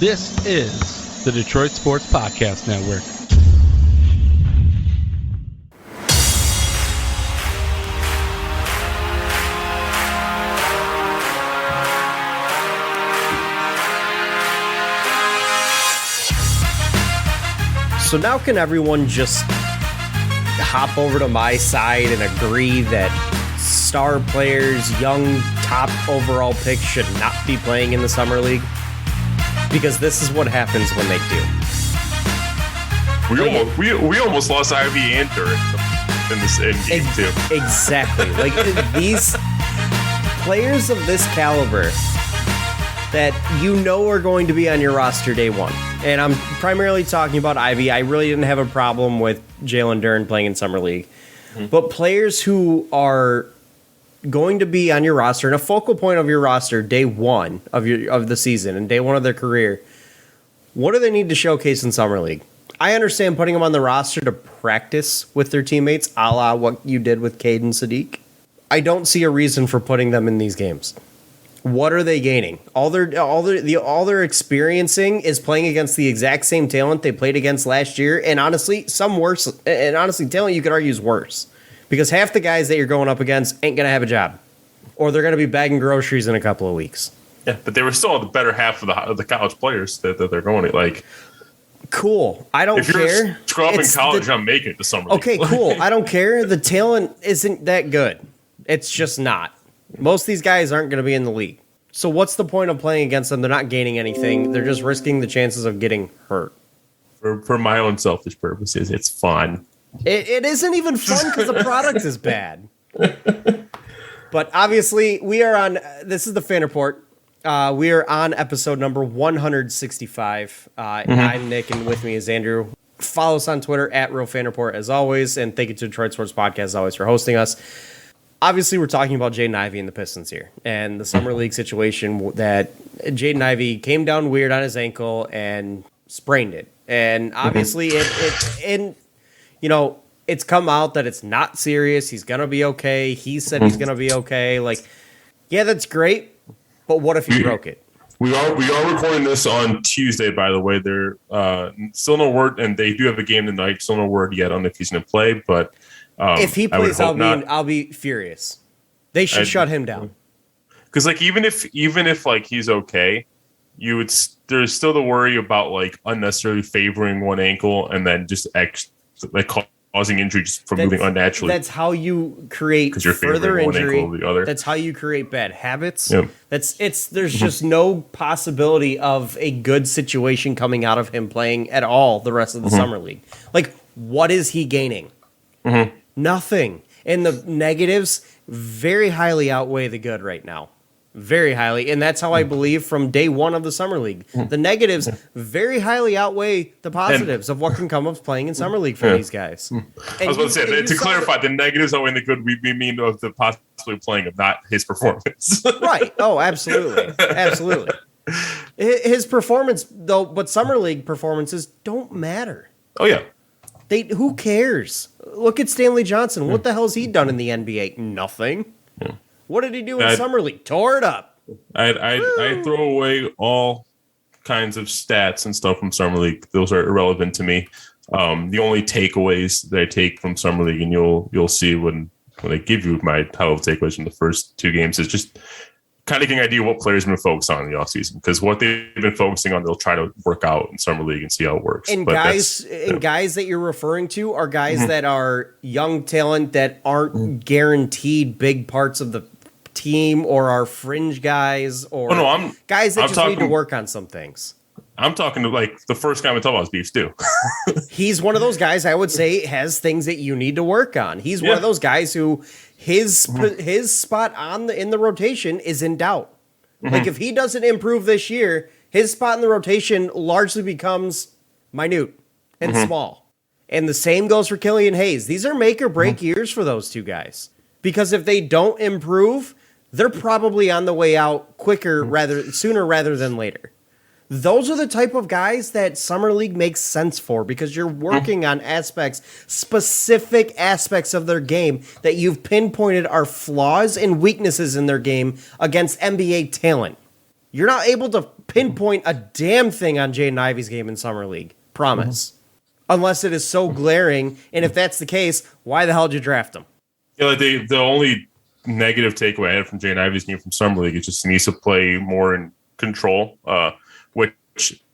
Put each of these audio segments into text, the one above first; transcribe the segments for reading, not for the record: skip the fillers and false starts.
This is the Detroit Sports Podcast Network. So now can everyone just hop over to my side and agree that star players, young top overall picks should not be playing in the Summer League? Because this is what happens when they do. We almost lost Ivy and Durant in this game too. Exactly. Like these players of this caliber that you know are going to be on your roster day one. And I'm primarily talking about Ivy. I really didn't have a problem with Jalen Duren playing in Summer League. Mm-hmm. But players who are going to be on your roster and a focal point of your roster day one of the season and day one of their career, what do they need to showcase in Summer League? I understand putting them on the roster to practice with their teammates, a la what you did with Cade and Sadiq. I don't see a reason for putting them in these games. What are they gaining? All they're experiencing is playing against the exact same talent they played against last year, and honestly, some worse. And honestly, talent you could argue is worse. Because half the guys that you're going up against ain't going to have a job. Or they're going to be bagging groceries in a couple of weeks. Yeah, but they were still the better half of the college players that they're going to. Like, cool. I don't care. If you're a scrub in college, I'm making it to Summer League. Okay, cool. I don't care. The talent isn't that good. It's just not. Most of these guys aren't going to be in the league. So what's the point of playing against them? They're not gaining anything. They're just risking the chances of getting hurt. For my own selfish purposes, it's fun. It isn't even fun because the product is bad. But obviously, we are on. This is the Fan Report. We are on episode number 165. I'm Nick, and with me is Andrew. Follow us on Twitter at Real Fan Report as always, and thank you to Detroit Sports Podcast as always for hosting us. Obviously, we're talking about Jaden Ivey and the Pistons here, and the Summer League situation that Jaden Ivey came down weird on his ankle and sprained it, and obviously it's come out that it's not serious. He's going to be okay. He said he's going to be okay. Like, yeah, that's great. But what if he broke it? We are recording this on Tuesday, by the way. There still no word, and they do have a game tonight. Still no word yet on if he's going to play. But if he plays, I'll be furious. They should shut him down. Because like even if like he's okay, there's still the worry about like unnecessarily favoring one ankle and then just causing injury just from moving unnaturally. That's how you create further injury. That's how you create bad habits. Yep. There's just no possibility of a good situation coming out of him playing at all the rest of the Summer League. Like, what is he gaining? Nothing. And the negatives very highly outweigh the good right now. Very highly. And that's how I believe from day one of the Summer League. The negatives very highly outweigh the positives of what can come of playing in Summer League for these guys. I was about to say, to clarify, the negatives outweigh the good we mean of the possibly playing of not his performance. Right. Oh, absolutely. Absolutely. His performance, though, but Summer League performances don't matter. Oh, yeah. Who cares? Look at Stanley Johnson. What the hell's he done in the NBA? Nothing. Yeah. What did he do in Summer League? Tore it up. I throw away all kinds of stats and stuff from Summer League. Those are irrelevant to me. The only takeaways that I take from Summer League, and you'll see when I give you my title takeaways from the first two games, is just kind of getting an idea what players have been focused on in the offseason. Because what they've been focusing on, they'll try to work out in Summer League and see how it works. And guys that you're referring to are guys that are young talent that aren't guaranteed big parts of the team or are fringe guys or guys that just need to work on some things. I'm talking to like the first guy I'm talking about is Beef Stew. He's one of those guys I would say has things that you need to work on. He's one of those guys who his spot in the rotation is in doubt. Like if he doesn't improve this year, his spot in the rotation largely becomes minute and small. And the same goes for Killian Hayes. These are make or break years for those two guys. Because if they don't improve, they're probably on the way out sooner rather than later. Those are the type of guys that Summer League makes sense for because you're working on specific aspects of their game that you've pinpointed are flaws and weaknesses in their game against NBA talent. You're not able to pinpoint a damn thing on Jaden Ivey's game in Summer League. Promise. Unless it is so glaring. And if that's the case, why the hell did you draft him? Yeah, like the only negative takeaway I had from Jaden Ivey's game from Summer League is just he needs to play more in control, which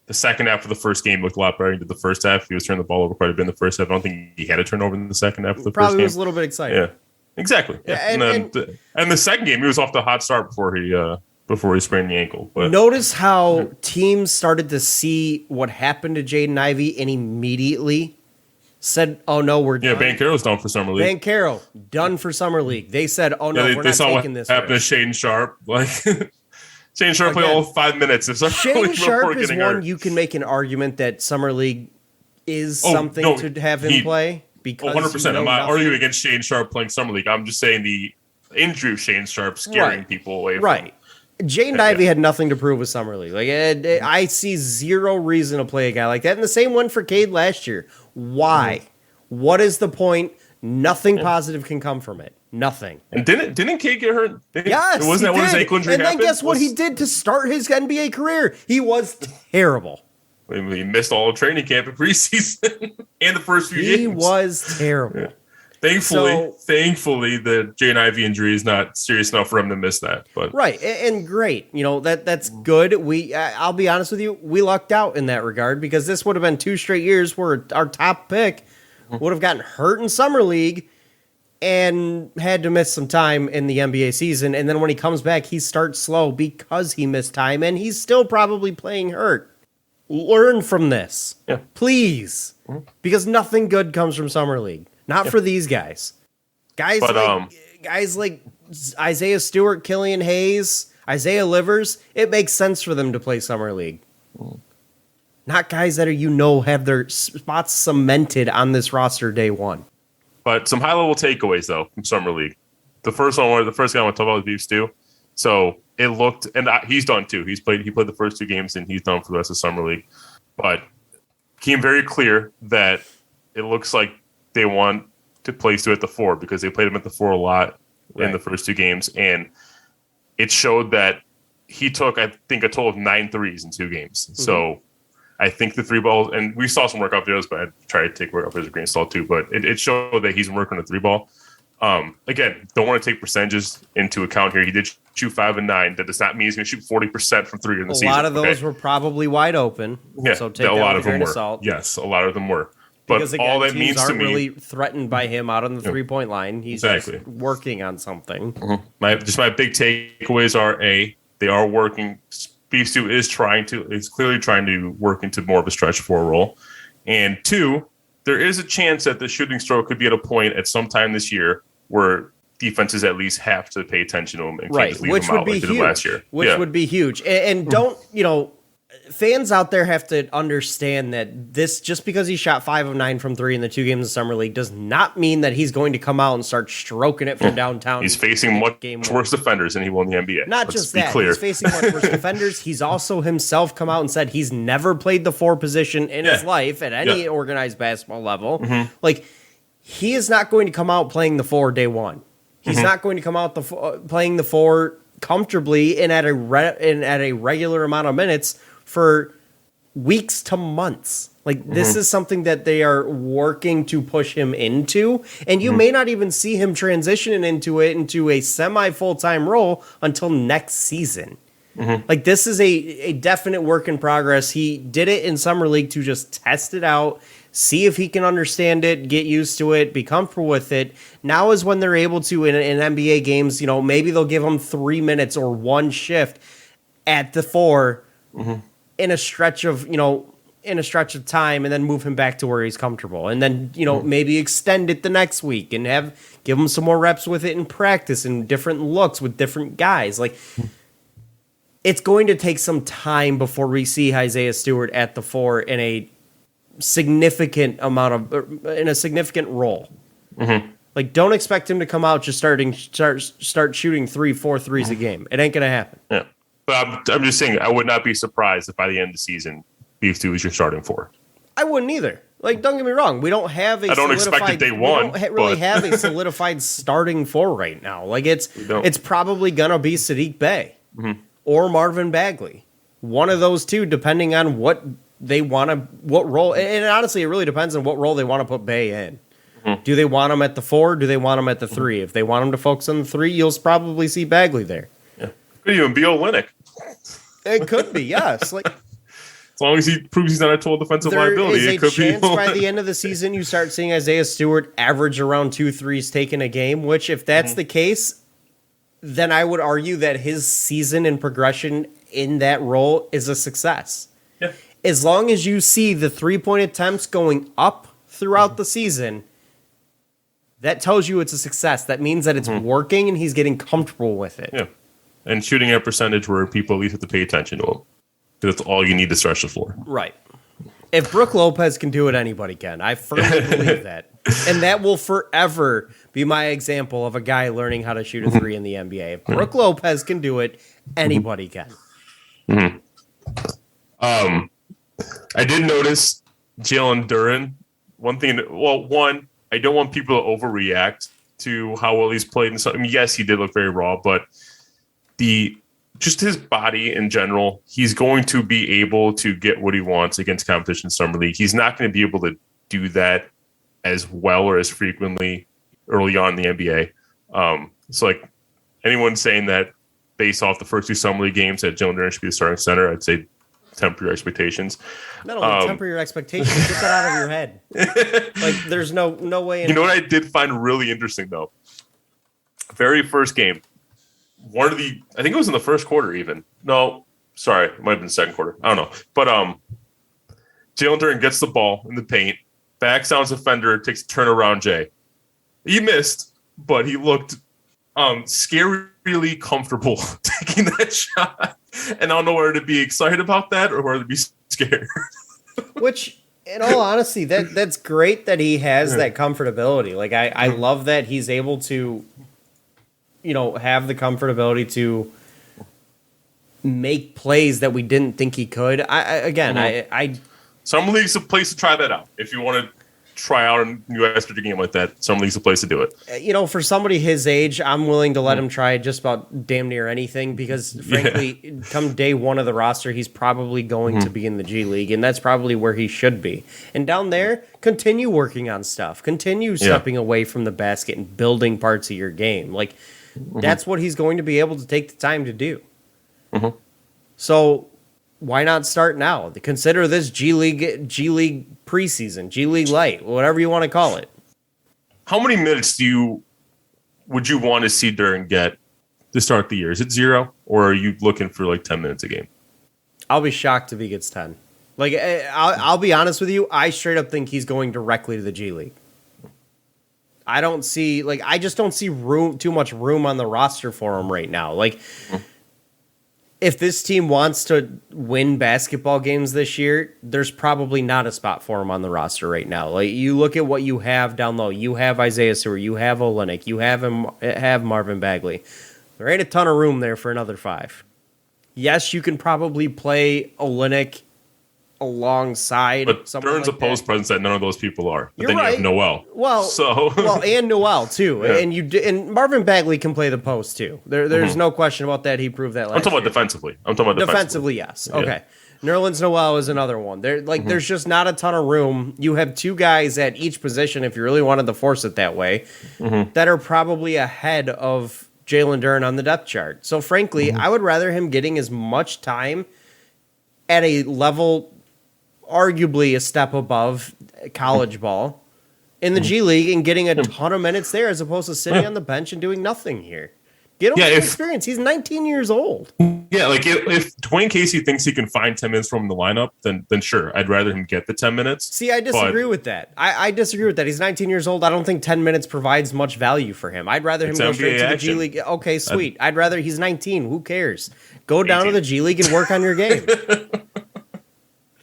the second half of the first game looked a lot better than the first half. He was turning the ball over quite a bit in the first half. I don't think he had a turnover in the second half of the first game. Probably was a little bit excited. Yeah, exactly. Yeah. And the second game, he was off the hot start before he sprained the ankle. But notice how teams started to see what happened to Jaden Ivey and immediately said, "Oh no, we're done." Yeah, Banchero's done for Summer League. Banchero done for Summer League. They said, "Oh no, we're not taking this." They saw what happened to Shaden Sharp. Like Shaden Sharp played all 5 minutes. Shaden Sharp is one you can make an argument that Summer League is something to have him play. Because 100%. I'm not arguing against Shaden Sharp playing Summer League. I'm just saying the injury of Shaden Sharp scaring people away from Right. Jaden Ivey had nothing to prove with Summer League. Like I see zero reason to play a guy like that. And the same one for Cade last year. Why? What is the point? Nothing positive can come from it. Nothing. And didn't Cade get hurt? Yes, wasn't that when his ankle injury happened? And then guess what he he did to start his NBA career? He was terrible. He missed all of training camp and preseason and the first few games. He was terrible. Yeah. Thankfully, the Jaden Ivey injury is not serious enough for him to miss that. But right, and great. You know that's good. I'll be honest with you, we lucked out in that regard because this would have been 2 straight years where our top pick would have gotten hurt in Summer League and had to miss some time in the NBA season. And then when he comes back, he starts slow because he missed time, and he's still probably playing hurt. Learn from this, please, because nothing good comes from Summer League. Not for these guys. Guys like Isaiah Stewart, Killian Hayes, Isaiah Livers, it makes sense for them to play Summer League. Not guys that have their spots cemented on this roster day one. But some high-level takeaways, though, from Summer League. The first guy I want to talk about was Beef Stew. So it looked, and he's done too. He played the first 2 games, and he's done for the rest of Summer League. But it became very clear that it looks like they want to play Stu at the 4 because they played him at the 4 a lot in the first 2 games. And it showed that he took, I think, a total of 9 threes in 2 games. Mm-hmm. So I think the 3 balls, and we saw some workout videos, but I tried to take workout videos with grain of salt too. But it showed that he's working on the 3 ball. Again, don't want to take percentages into account here. He did shoot 5 and 9. That does not mean he's going to shoot 40% from 3 in the season. A lot of those were probably wide open. Yeah, so take a lot of them were. Salt. Yes, a lot of them were. But because again, all that teams means aren't to me, really threatened by him out on the 3-point line. He's just working on something. Mm-hmm. My big takeaways are they are working. Beef Stew is clearly trying to work into more of a stretch 4 role, and 2, there is a chance that the shooting stroke could be at a point at some time this year where defenses at least have to pay attention to him and can't just leave him out like they did last year. Which would be huge. And don't, fans out there have to understand that this, just because he shot 5 of 9 from 3 in the 2 games of Summer League, does not mean that he's going to come out and start stroking it from downtown. He's facing much worse defenders than he will in the NBA. Let's just that. He's facing much worse defenders. He's also himself come out and said he's never played the 4 position in his life at any organized basketball level. Mm-hmm. Like, he is not going to come out playing the 4 day one. He's not going to come out playing the 4 comfortably and at a regular amount of minutes for weeks to months. Like, this is something that they are working to push him into, and you may not even see him transitioning into a semi full-time role until next season. Like, this is a definite work in progress. He did it in Summer League to just test it out, see if he can understand it, get used to it, be comfortable with it. Now is when they're able to, in NBA games, maybe they'll give him 3 minutes or 1 shift at the 4 in a stretch of time, and then move him back to where he's comfortable. And then, maybe extend it the next week and give him some more reps with it in practice and different looks with different guys. Like, it's going to take some time before we see Isaiah Stewart at the 4 in a significant role. Like, don't expect him to come out just start shooting 3-4 threes a game. It ain't gonna happen. Yeah, but I'm just saying, I would not be surprised if by the end of the season, Beef Stew is your starting 4. I wouldn't either. Like, don't get me wrong, we don't have a. I don't expect it day one. We don't really have a solidified starting 4 right now. Like, it's probably gonna be Sadiq Bey. or Marvin Bagley. One of those two, depending on what they want to, what role. And honestly, it really depends on what role they want to put Bey in. Mm-hmm. Do they want him at the 4? Do they want him at the 3? If they want him to focus on the 3, you'll probably see Bagley there. Yeah. Could even be Olynyk. It could be, yes. Like, as long as he proves he's not a total defensive liability, it could be. There is a chance by the end of the season you start seeing Isaiah Stewart average around 2 threes taken a game, which if that's the case, then I would argue that his season and progression in that role is a success. Yeah. As long as you see the 3-point attempts going up throughout the season, that tells you it's a success. That means that it's working and he's getting comfortable with it. Yeah. And shooting at percentage where people at least have to pay attention to him. That's all you need to stretch the floor. Right. If Brook Lopez can do it, anybody can. I firmly believe that. And that will forever be my example of a guy learning how to shoot a 3 in the NBA. If Brook Lopez can do it, anybody can. Mm-hmm. I did notice Jalen Duren. One, I don't want people to overreact to how well he's played. And so, I mean, yes, he did look very raw, but just his body in general, he's going to be able to get what he wants against competition in Summer League. He's not going to be able to do that as well or as frequently early on in the NBA. So, like, anyone saying that based off the first 2 Summer League games that Jalen Duren should be the starting center, I'd say temper your expectations. Not only temper your expectations, get that out of your head. Like, there's no way. You know what I did find really interesting, though? Very first game. I think it was in the first quarter even. No, sorry. It might have been the second quarter. I don't know. But Jalen Duren gets the ball in the paint, backs down his defender, takes a turnaround J. He missed, but he looked scarily comfortable taking that shot. And I don't know whether to be excited about that or whether to be scared. Which, in all honesty, that's great that he has that comfortability. Like, I love that he's able to, have the comfortability to make plays that we didn't think he could. Summer League's a place to try that out. If you want to try out a new strategy game like that, Summer League's a place to do it. For somebody his age, I'm willing to let him try just about damn near anything because, frankly, come day one of the roster, he's probably going to be in the G League, and that's probably where he should be. And down there, continue working on stuff. Continue stepping away from the basket and building parts of your game. Like, that's what he's going to be able to take the time to do. So why not start now? Consider this G League preseason, G League Light, whatever you want to call it. How many minutes would you want to see Duren get to start the year? Is it 0, or are you looking for like 10 minutes a game? I'll be shocked if he gets 10. Like, I'll be honest with you, I straight up think he's going directly to the G League. I just don't see too much room on the roster for him right now. Like, if this team wants to win basketball games this year, there's probably not a spot for him on the roster right now. Like, you look at what you have down low. You have Isaiah Stewart. You have Olynyk. You have Marvin Bagley. There ain't a ton of room there for another 5. Yes, you can probably play Olynyk alongside. But Duren's a post presence that none of those people are. But You're then right. you have Noel. And Noel too. Yeah. And Marvin Bagley can play the post too. There's no question about that. He proved that last year. I'm talking about defensively. Defensively, yes. Okay. Nerlens Noel is another one. There's just not a ton of room. You have 2 guys at each position, if you really wanted to force it that way, that are probably ahead of Jalen Duren on the depth chart. So frankly, I would rather him getting as much time at a level arguably a step above college ball in the G League and getting a ton of minutes there as opposed to sitting on the bench and doing nothing here. Get him some experience. He's 19 years old. Yeah, like if Dwayne Casey thinks he can find 10 minutes from the lineup, then sure, I'd rather him get the 10 minutes. See, I disagree with that. I disagree with that. He's 19 years old. I don't think 10 minutes provides much value for him. I'd rather him go straight to the G League. Okay, sweet. I'd rather he's 19. Who cares? Go down to the G League and work on your game.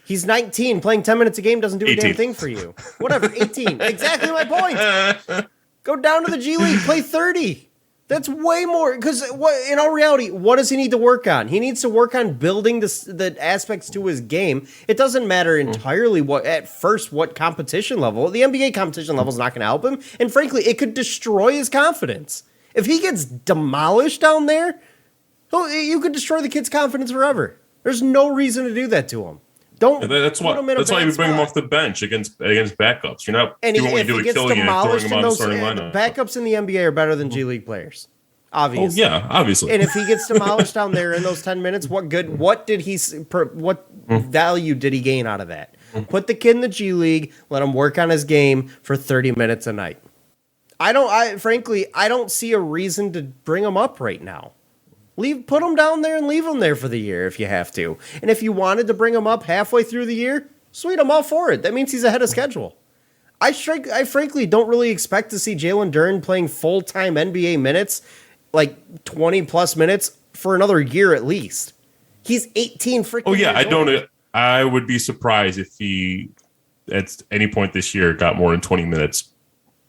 He's 19. Playing 10 minutes a game doesn't do a damn thing for you. Whatever, 18. Exactly my point. Go down to the G League. Play 30. That's way more. Because in all reality, what does he need to work on? He needs to work on building the aspects to his game. It doesn't matter entirely what competition level. The NBA competition level is not going to help him. And frankly, it could destroy his confidence. If he gets demolished down there, You could destroy the kid's confidence forever. There's no reason to do that to him. Don't. That's why you bring him off the bench against backups. You're not doing what you do with Killian and throwing him on the starting lineup. Backups in the NBA are better than G League players. Obviously. Oh, yeah, obviously. And if he gets demolished down there in those 10 minutes, what value did he gain out of that? Put the kid in the G League, let him work on his game for 30 minutes a night. Frankly, I don't see a reason to bring him up right now. Put him down there and leave him there for the year if you have to. And if you wanted to bring him up halfway through the year, sweet, I'm all for it. That means he's ahead of schedule. I frankly don't really expect to see Jalen Duren playing full-time NBA minutes, like 20-plus minutes, for another year at least. He's 18 freaking years old. I would be surprised if he, at any point this year, got more than 20 minutes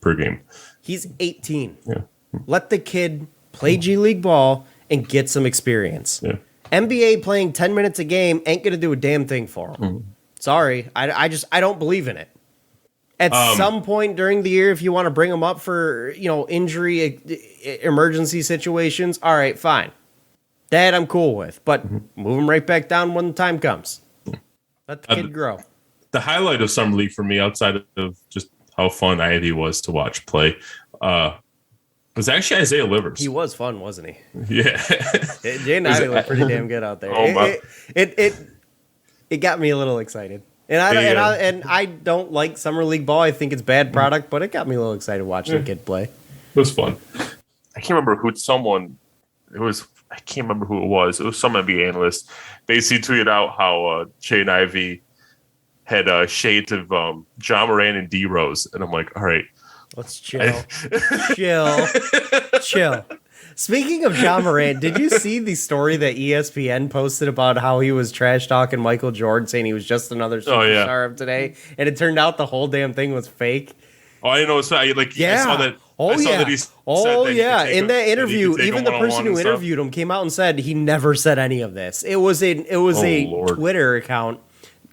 per game. He's 18. Yeah. Let the kid play G League ball and get some experience. Yeah. NBA playing 10 minutes a game ain't going to do a damn thing for him. Sorry. I don't believe in it. At some point during the year, if you want to bring him up for, injury emergency situations, all right, fine. That I'm cool with. But move him right back down when the time comes. Let the kid grow. The highlight of Summer League for me, outside of just how fun Ivy was to watch play, was actually Isaiah Livers. He was fun, wasn't he? Yeah. Jaden Ivey looked pretty damn good out there. It got me a little excited. And I don't like Summer League ball. I think it's bad product, but it got me a little excited watching the kid play. It was fun. I can't remember I can't remember who it was. It was some NBA analyst. Basically tweeted out how Jaden Ivey had shades of John Moran and D Rose, and I'm like, all right, let's chill, chill. Speaking of John Moran, did you see the story that ESPN posted about how he was trash talking Michael Jordan, saying he was just another superstar of today, and it turned out the whole damn thing was fake? Oh, I didn't know. I saw that. In that interview, even the person who interviewed him came out and said he never said any of this. It was a Twitter account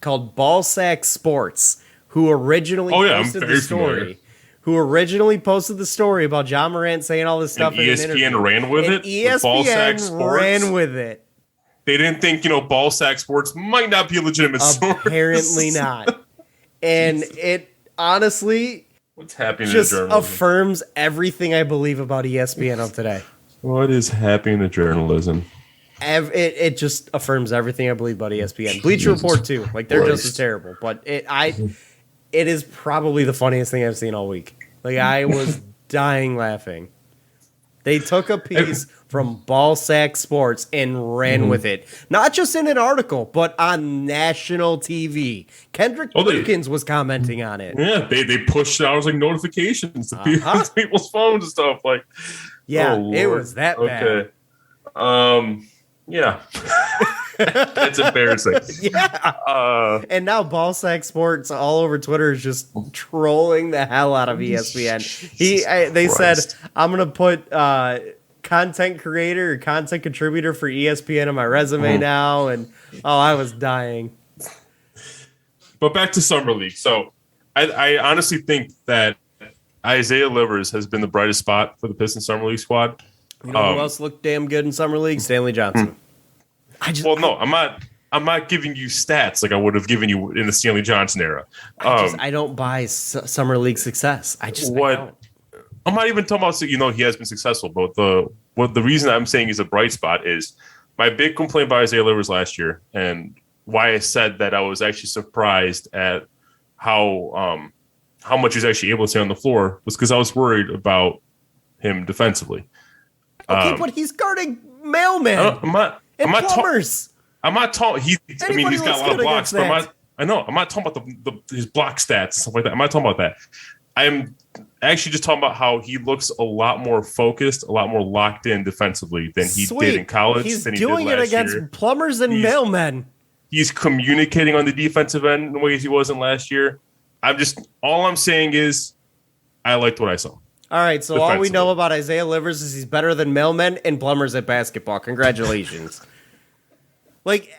called Ballsack Sports who originally posted the story. Familiar. Who originally posted the story about John Morant saying all this stuff and in ESPN an interview. Ran with it. ESPN ran with it. They didn't think, Ballsack Sports might not be a legitimate source. Apparently not. And it honestly what's happening just to journalism? Affirms everything I believe about ESPN of today. What is happening to journalism? It just affirms everything I believe about ESPN. Bleacher Report too. Like they're just as terrible. But it is probably the funniest thing I've seen all week. Like I was dying laughing. They took a piece from Ballsack Sports and ran with it. Not just in an article, but on national TV. Kendrick Perkins was commenting on it. Yeah, they pushed out like notifications to people's phones and stuff. Like, it was that bad. Okay. Yeah. That's embarrassing. Yeah. And now Ballsack Sports all over Twitter is just trolling the hell out of ESPN. They said, I'm going to put content creator or content contributor for ESPN on my resume now. And, I was dying. But back to Summer League. So I honestly think that Isaiah Livers has been the brightest spot for the Pistons Summer League squad. You know who else looked damn good in Summer League? Stanley Johnson. I'm not giving you stats like I would have given you in the Stanley Johnson era. I don't buy Summer League success. I don't. I'm not even talking about he has been successful, but the reason I'm saying he's a bright spot is my big complaint about Isaiah Livers last year, and why I said that I was actually surprised at how much he's actually able to stay on the floor was because I was worried about him defensively. Okay, but he's guarding mailmen. I'm not plumbers. I'm not talking. He's got a lot of blocks, but I'm not talking about his block stats and stuff like that. I'm not talking about that. I'm actually just talking about how he looks a lot more focused, a lot more locked in defensively than he did in college. He's doing it against plumbers and mailmen. He's communicating on the defensive end in ways he wasn't last year. All I'm saying is I liked what I saw. All right, so all we know about Isaiah Livers is he's better than mailmen and plumbers at basketball. Congratulations. Like,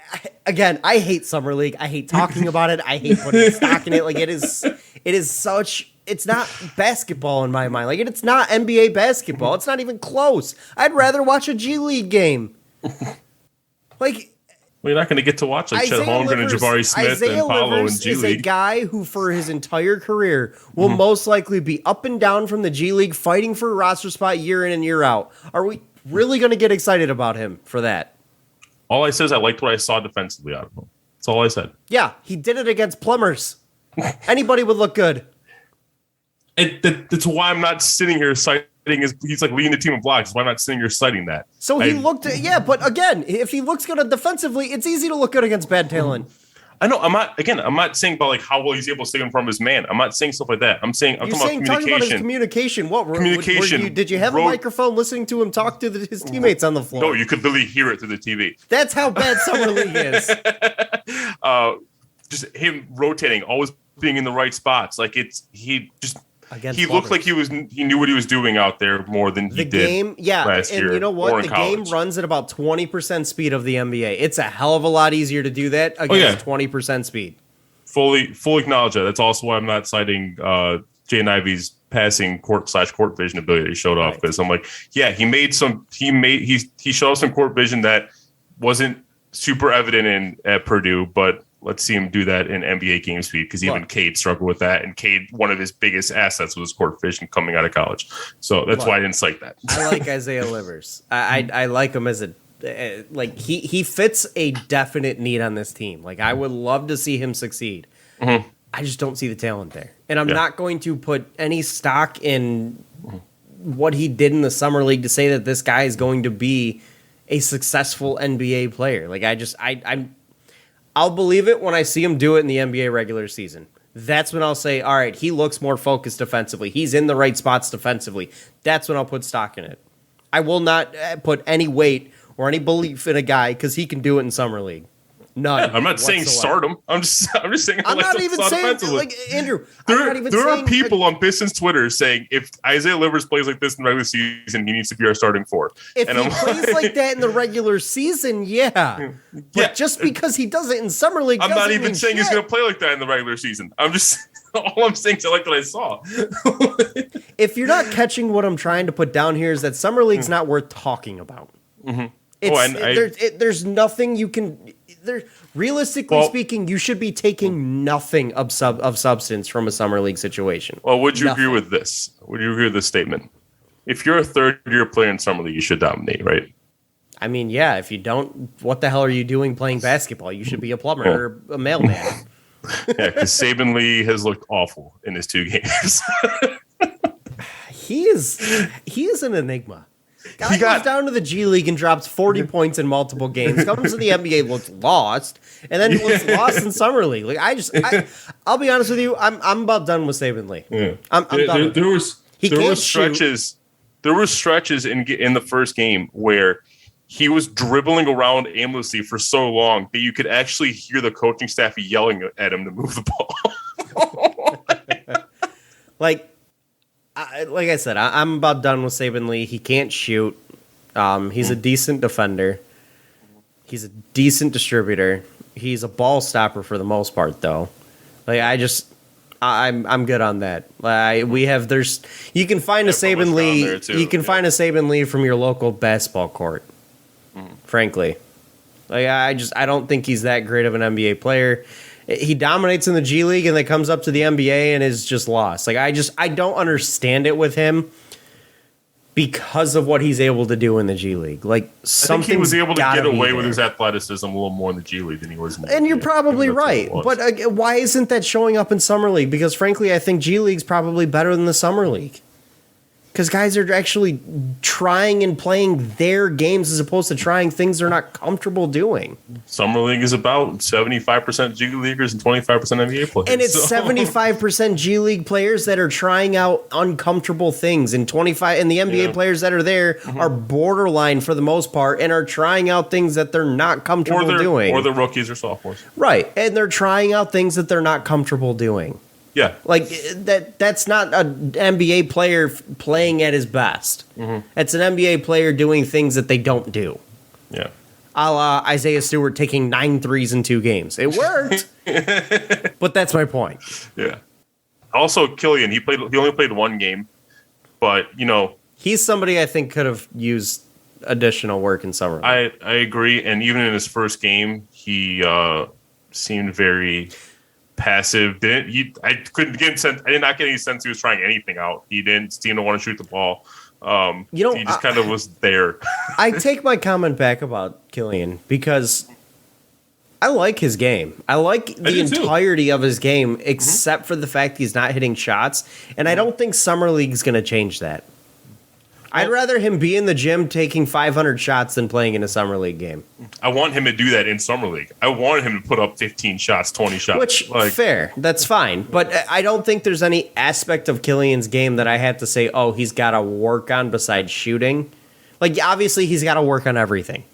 again, I hate Summer League. I hate talking about it. I hate putting stock in it. Like, it is such, it's not basketball in my mind. Like, it's not NBA basketball. It's not even close. I'd rather watch a G League game. Like, well, you're not going to get to watch like Chet Holmgren and Jabari Smith and Paolo in G Livers League. is a guy who, for his entire career, will most likely be up and down from the G League, fighting for a roster spot year in and year out. Are we really going to get excited about him for that? All I said is I liked what I saw defensively out of him. That's all I said. Yeah, he did it against plumbers. Anybody would look good. That's why I'm not sitting here citing he's like leading the team in blocks. Why am I not sitting here citing that? So he looked, but again, if he looks good defensively, it's easy to look good against bad talent. I know. I'm not saying about like how well he's able to stay in front of his man. I'm not saying stuff like that. I'm talking about communication. Talking about his communication. What communication? Did you have a microphone listening to him talk to his teammates on the floor? No, you could literally hear it through the TV. That's how bad Summer League is. Just him rotating, always being in the right spots. Like he looked like he knew what he was doing out there more than he did last year. And you know what? The game runs at about 20% speed of the NBA. It's a hell of a lot easier to do that against 20% speed. Fully acknowledge that. That's also why I'm not citing Jaden Ivey's passing court vision ability that he showed off, because I'm like, yeah, he showed off some court vision that wasn't super evident at Purdue, but let's see him do that in NBA game speed, because even Cade struggled with that. And Cade, one of his biggest assets was court vision coming out of college. So that's why I didn't cite that. I like Isaiah Livers. I like him as he fits a definite need on this team. Like, I would love to see him succeed. Mm-hmm. I just don't see the talent there. And I'm not going to put any stock in what he did in the summer league to say that this guy is going to be a successful NBA player. Like, I'll believe it when I see him do it in the NBA regular season. That's when I'll say, all right, he looks more focused defensively. He's in the right spots defensively. That's when I'll put stock in it. I will not put any weight or any belief in a guy because he can do it in summer league. None. I'm not saying start him. I'm just saying. I'm not even saying like Andrew. There are people on Pistons Twitter saying if Isaiah Livers plays like this in the regular season, he needs to be our starting four. If he plays like that in the regular season, but just because he does it in summer league, I'm not even saying he's going to play like that in the regular season. I'm just all I'm saying is I like what I saw. If you're not catching what I'm trying to put down here, is that summer league's not worth talking about. Mm-hmm. There's nothing you can. Realistically speaking, you should be taking nothing of substance from a summer league situation. Well, would you agree with this? Would you agree with this statement? If you're a third-year player in summer league, you should dominate, right? I mean, yeah. If you don't, what the hell are you doing playing basketball? You should be a plumber or a mailman. Yeah, because Saban Lee has looked awful in his 2 games. He is an enigma. Guy goes down to the G League and drops 40 points in multiple games. Comes to the NBA, looks lost, and then looks lost in summer league. Like I'll be honest with you, I'm about done with Saban Lee. Yeah. I'm done. There were stretches in the first game where he was dribbling around aimlessly for so long that you could actually hear the coaching staff yelling at him to move the ball. Like I said, I'm about done with Saban Lee. He can't shoot. He's a decent defender. He's a decent distributor. He's a ball stopper for the most part, though. Like I'm good on that. You can find a Saban Lee. You can find a Saban Lee from your local basketball court. Frankly, like I don't think he's that great of an NBA player. He dominates in the G League and then comes up to the NBA and is just lost. Like I don't understand it with him because of what he's able to do in the G League. Like I think he was able to get away with his athleticism a little more in the G League than he was in the And you're probably right. But why isn't that showing up in Summer League? Because frankly, I think G League's probably better than the Summer League. Because guys are actually trying and playing their games as opposed to trying things they're not comfortable doing. Summer League is about 75% G Leaguers and 25% NBA players. And it's 75% G League players that are trying out uncomfortable things, and 25 and the NBA players that are there are borderline for the most part and are trying out things that they're not comfortable doing. Or they're rookies or sophomores. Right. And they're trying out things that they're not comfortable doing. Yeah. Like that's not an NBA player playing at his best. Mm-hmm. It's an NBA player doing things that they don't do. Yeah. A la Isaiah Stewart taking 9 threes in 2 games. It worked. But that's my point. Yeah. Also, Killian, he only played 1 game, but he's somebody I think could have used additional work in summer league. I agree, and even in his first game, he seemed very passive. I did not get any sense he was trying anything out. He didn't seem to want to shoot the ball. He just kind of was there. I take my comment back about Killian because I like his game. I like the entirety of his game, except for the fact he's not hitting shots. And I don't think Summer League's going to change that. I'd rather him be in the gym taking 500 shots than playing in a Summer League game. I want him to do that in Summer League. I want him to put up 15 shots, 20 shots. Which, fair. That's fine. But I don't think there's any aspect of Killian's game that I have to say, oh, he's got to work on besides shooting. Like, obviously, he's got to work on everything.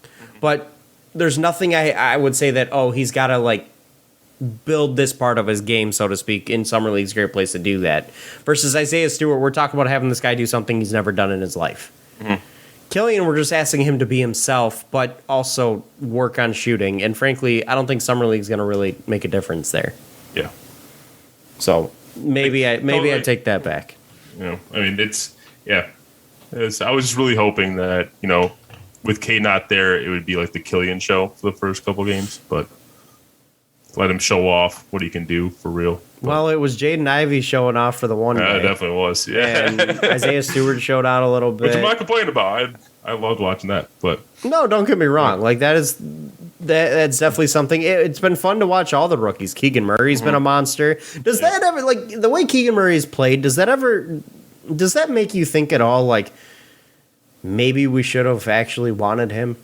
But there's nothing I would say that, oh, he's got to, like, build this part of his game, so to speak, in Summer League's a great place to do that. Versus Isaiah Stewart, we're talking about having this guy do something he's never done in his life. Killian, we're just asking him to be himself, but also work on shooting. And frankly, I don't think Summer League's going to really make a difference there. Yeah. So maybe I take that back. I mean, I was just really hoping that, with K not there, it would be like the Killian show for the first couple games, but let him show off what he can do for real. Well, it was Jaden Ivey showing off for the one day. It definitely was, yeah. And Isaiah Stewart showed out a little bit. Which I'm not complaining about. I loved watching that, but no, don't get me wrong. Like that's definitely something. It's been fun to watch all the rookies. Keegan Murray's been a monster. Does that ever, like, the way Keegan Murray's played, does that make you think at all, like, maybe we should have actually wanted him?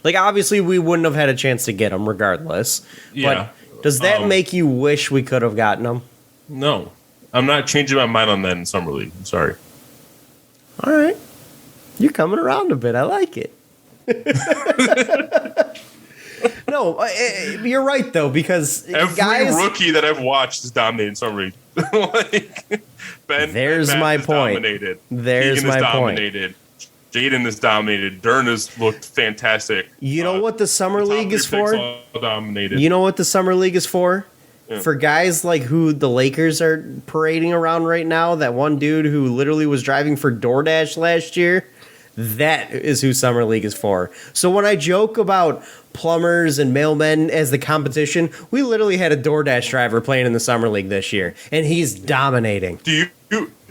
Like, obviously, we wouldn't have had a chance to get him regardless. Yeah. But does that make you wish we could have gotten him? No. I'm not changing my mind on that in Summer League. I'm sorry. All right. You're coming around a bit. I like it. No, you're right, though, because every rookie that I've watched is dominated Summer League. There's my point. Dominated. There's Keegan my is point. Dominated. Jaden is dominated. Dern has looked fantastic. You know what the Summer League is for? Dominated. You know what the Summer League is for? Yeah. For guys like who the Lakers are parading around right now, that one dude who literally was driving for DoorDash last year, that is who Summer League is for. So when I joke about plumbers and mailmen as the competition, we literally had a DoorDash driver playing in the Summer League this year, and he's dominating.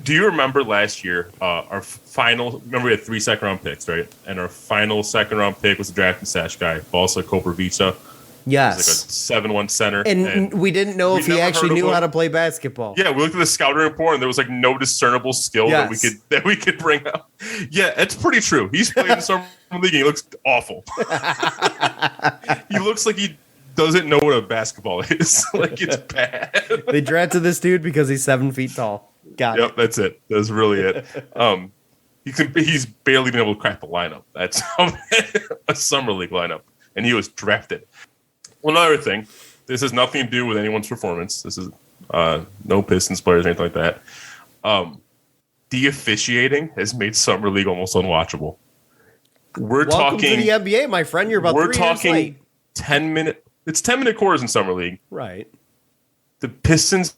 Do you remember last year, our final, remember we had 3 second-round picks, right? And our final second-round pick was a draft and stash guy, Balsa Koprivica. Yes. Like a 7'1" center. And we didn't know if he actually knew how to play basketball. Yeah, we looked at the scouting report, and there was like no discernible skill that we could bring out. Yeah, it's pretty true. He's playing in the Summer League, and he looks awful. He looks like he doesn't know what a basketball is. Like, it's bad. They drafted this dude because he's 7 feet tall. Got it. Yep, that's it. That's really it. He's barely been able to crack the lineup. That's a Summer League lineup, and he was drafted. Well, another thing, this has nothing to do with anyone's performance. This is no Pistons players or anything like that. The officiating has made Summer League almost unwatchable. Welcome to the NBA, my friend. You're about 3 years late. 10-minute. It's 10-minute quarters in Summer League. Right. The two Pistons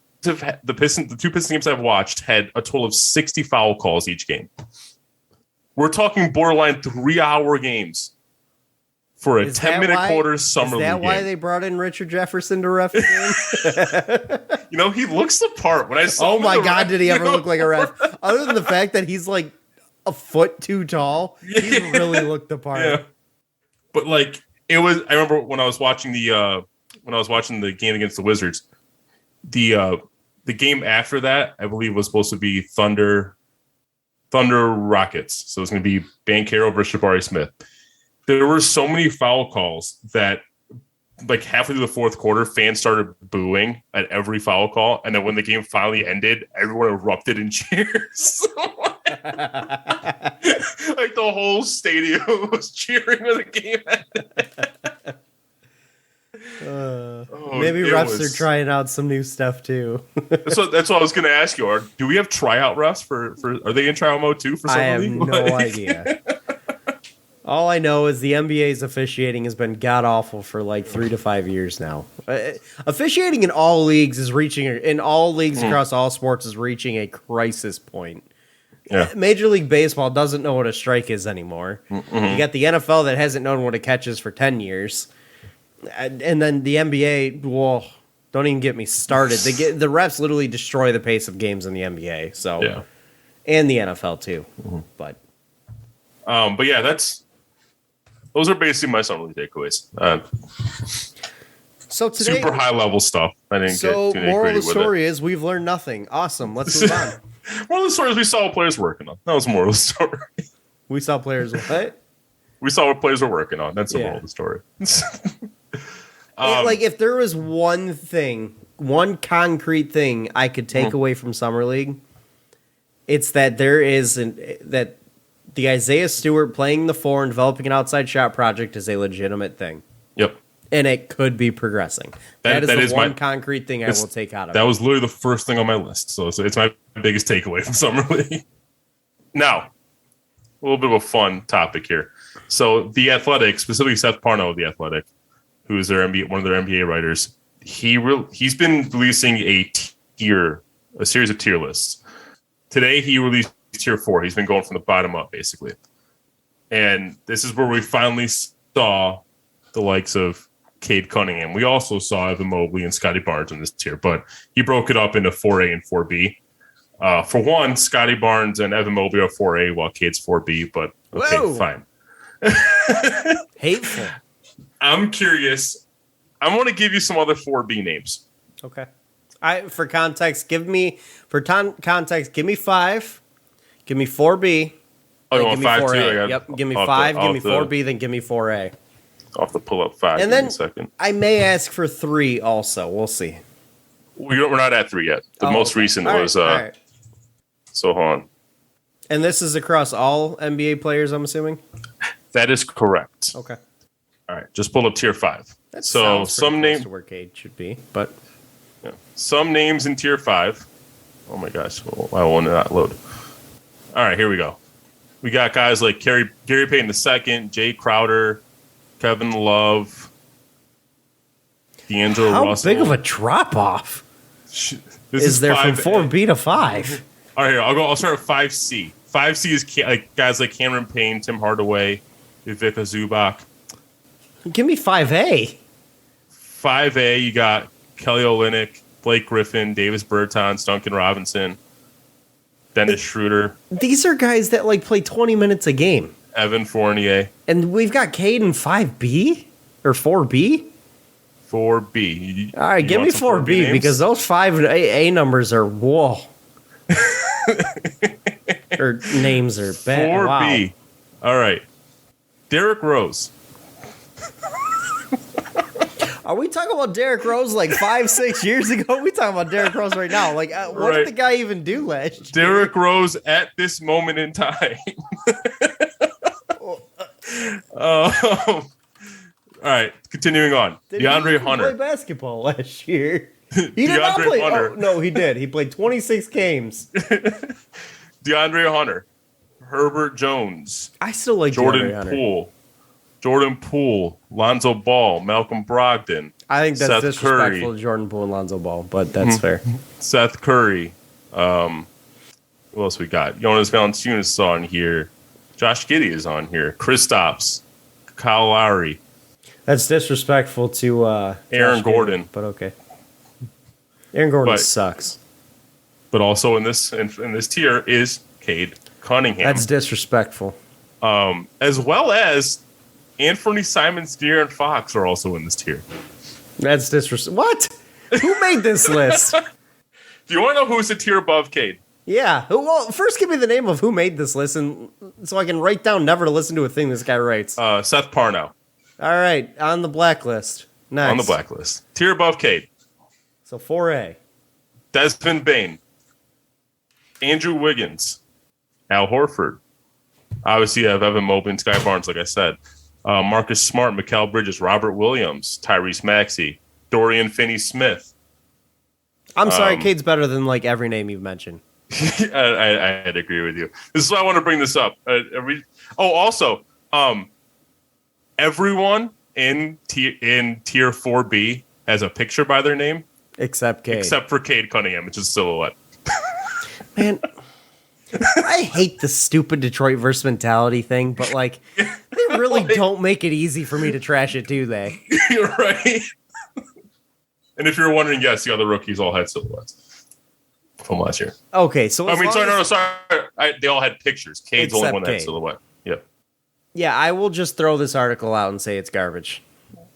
games I've watched had a total of 60 foul calls each game. We're talking borderline 3-hour games for a 10-minute quarters Summer League game. Is that why they brought in Richard Jefferson to ref the game? He looks the part. When I saw oh my God, did he ever look like a ref? Other than the fact that he's like a foot too tall, he really looked the part. Yeah. But like, it was. I remember when I was watching the game against the Wizards. The game after that, I believe, was supposed to be Thunder Rockets. So it's going to be Banchero versus Jabari Smith. There were so many foul calls that, like, halfway through the fourth quarter, fans started booing at every foul call. And then when the game finally ended, everyone erupted in cheers. Like, the whole stadium was cheering when the game ended. Maybe refs are trying out some new stuff too. So that's what I was going to ask you. Do we have tryout refs for? Are they in tryout mode too? For I have no idea. All I know is the NBA's officiating has been god awful for like 3 to 5 years now. Officiating in all leagues across all sports is reaching a crisis point. Yeah. Major League Baseball doesn't know what a strike is anymore. Mm-hmm. You got the NFL that hasn't known what a catch is for 10 years. And then the NBA, well, don't even get me started. The refs literally destroy the pace of games in the NBA. So, Yeah. And the NFL too. Mm-hmm. But yeah, those are basically my summer league takeaways. so today, Super high level stuff. I didn't get too moral of nitty-gritty the with story is we've learned nothing. Awesome. Let's move on. One of the stories we saw what players working on. That was the moral of the story. We saw players what? We saw what players were working on. That's the moral of the story. Like if there was one concrete thing I could take Mm-hmm. away from Summer League, it's that that the Isaiah Stewart playing the 4 and developing an outside shot project is a legitimate thing. Yep. And it could be progressing. That is the one concrete thing I will take out of it. That was literally the first thing on my list. So it's my biggest takeaway from Summer League. Now, a little bit of a fun topic here. So the Athletic, specifically Seth Parno of the Athletic, who is one of their NBA writers, he's been releasing a series of tier lists. Today he released tier 4. He's been going from the bottom up, basically. And this is where we finally saw the likes of Cade Cunningham. We also saw Evan Mobley and Scotty Barnes in this tier, but he broke it up into 4A and 4B. For one, Scotty Barnes and Evan Mobley are 4A while Cade's 4B, but okay, Whoa. Fine. Hateful. I'm curious. I want to give you some other 4B names. Okay. For context, give me 5. Give me 4B. Oh, you then want give me 5 too? 4A. Yep. Give me 5. Give me 4B. Then give me 4A. I'll have to pull up 5 And in then a second. I may ask for 3 also. We'll see. We're not at 3 yet. The most recent All was. right, all right. So hold on. And this is across all NBA players, I'm assuming? That is correct. Okay. All right. Just pull up tier 5. That So sounds some pretty close names. to where Cade should be, but Yeah. Some names in tier 5. Oh my gosh. I will not load. All right. Here we go. We got guys like Gary Payton II, Jay Crowder, Kevin Love, D'Angelo how Russell. big of a drop off This is there from 5A. 4B to 5? All right, here, I'll start at 5C. 5C is guys like Cameron Payne, Tim Hardaway, Ivica Zubac. Give me 5A. 5A, you got Kelly Olynyk, Blake Griffin, Davis Bertans, Duncan Robinson, Dennis Schroeder, These are guys that play 20 minutes a game. Evan Fournier. And we've got Cade in 5B or 4B? 4B. All right, give me 4B because those 5 and A numbers are whoa. Or names are bad. 4B. Wow. All right. Derrick Rose. Are we talking about Derrick Rose 5-6 years ago? We talking about Derrick Rose right now. What Right. did the guy even do last year? Derrick Rose at this moment in time. All right, continuing on. Did he DeAndre even Hunter. play basketball last year? He did not DeAndre play. Hunter. Oh, no, he did. He played 26 games. DeAndre Hunter. Herbert Jones. I still like DeAndre Jordan Poole. Lonzo Ball. Malcolm Brogdon. I think that's Seth disrespectful Curry. to Jordan Poole and Lonzo Ball, but that's fair. Seth Curry. Who else we got? Jonas Valanciunas is on here. Josh Giddey is on here. Kristaps. Kyle Lowry. That's disrespectful to Aaron Josh Gordon. Giddey, but okay. Aaron Gordon But- sucks. But also in this tier is Cade Cunningham. That's disrespectful. As well as Anthony Simons, De'Aaron Fox are also in this tier. That's disrespectful. What? Who made this list? Do you want to know who's a tier above Cade? Yeah. Well, first give me the name of who made this list, and so I can write down never to listen to a thing this guy writes. Seth Parno All right, on the blacklist. Next. on the blacklist. Tier above Cade. So 4A. Desmond Bain. Andrew Wiggins. Al Horford. Obviously, you have Evan Mobley and Sky Barnes, like I said. Marcus Smart, Mikal Bridges, Robert Williams, Tyrese Maxey, Dorian Finney-Smith. I'm sorry, Cade's better than every name you've mentioned. I'd agree with you. This is why I want to bring this up. Also, everyone in tier 4B has a picture by their name, Except Cade. except for Cade Cunningham, which is silhouette. Man, I hate the stupid Detroit versus mentality thing, but like they really don't make it easy for me to trash it, do they? You're right. And if you're wondering, yes, the other rookies all had silhouettes from last year. Okay, so they all had pictures. Cade's the only one that had silhouette. Yep. Yeah, I will just throw this article out and say it's garbage.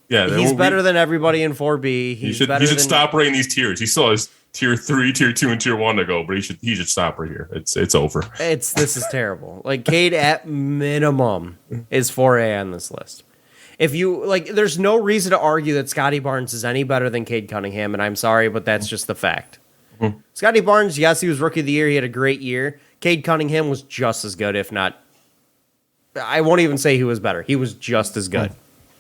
Yeah, he's better than everybody in 4B. He should stop rating these tiers. He still has tier 3, tier 2, and tier 1 to go, but he should stop right here. It's over. This is terrible. Like Cade at minimum is 4A on this list. If you like, there's no reason to argue that Scotty Barnes is any better than Cade Cunningham, and I'm sorry, but that's just the fact. Mm-hmm. Scotty Barnes, yes, he was rookie of the year. He had a great year. Cade Cunningham was just as good, if not. I won't even say he was better. He was just as good.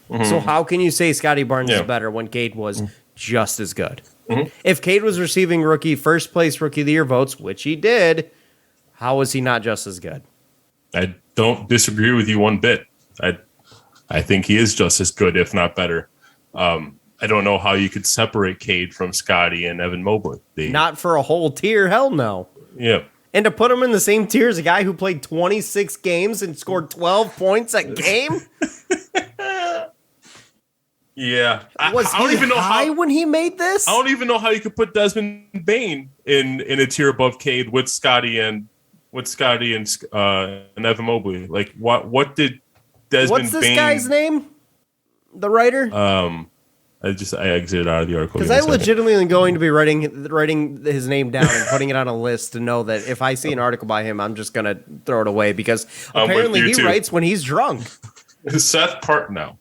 Mm-hmm. So how can you say Scotty Barnes is better when Cade was just as good? Mm-hmm. If Cade was receiving first place rookie of the year votes, which he did, how was he not just as good? I don't disagree with you one bit. I think he is just as good, if not better. I don't know how you could separate Cade from Scotty and Evan Mobley. Not for a whole tier, hell no. Yeah. And to put him in the same tier as a guy who played 26 games and scored 12 points a game? Yeah. Was he high when he made this? I don't even know how you could put Desmond Bane in a tier above Cade with Scotty and Evan Mobley. Like what did Desmond What's this Bane, guy's name? The writer? I exited out of the article. Because I legitimately am going to be writing his name down and putting it on a list to know that if I see an article by him, I'm just going to throw it away because apparently he writes when he's drunk. Seth Partnow.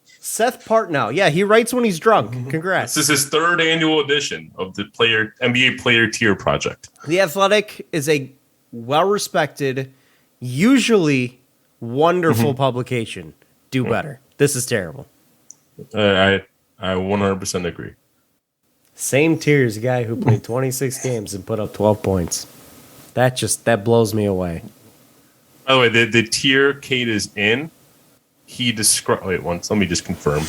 Yeah, he writes when he's drunk. Congrats. This is his 3rd annual edition of the NBA Player Tier Project. The Athletic is a well-respected, usually wonderful publication. Do better. This is terrible. I 100% agree. Same tier as a guy who played 26 games and put up 12 points. That blows me away. By the way, the tier Cade is in, he described. Wait, once. Let me just confirm.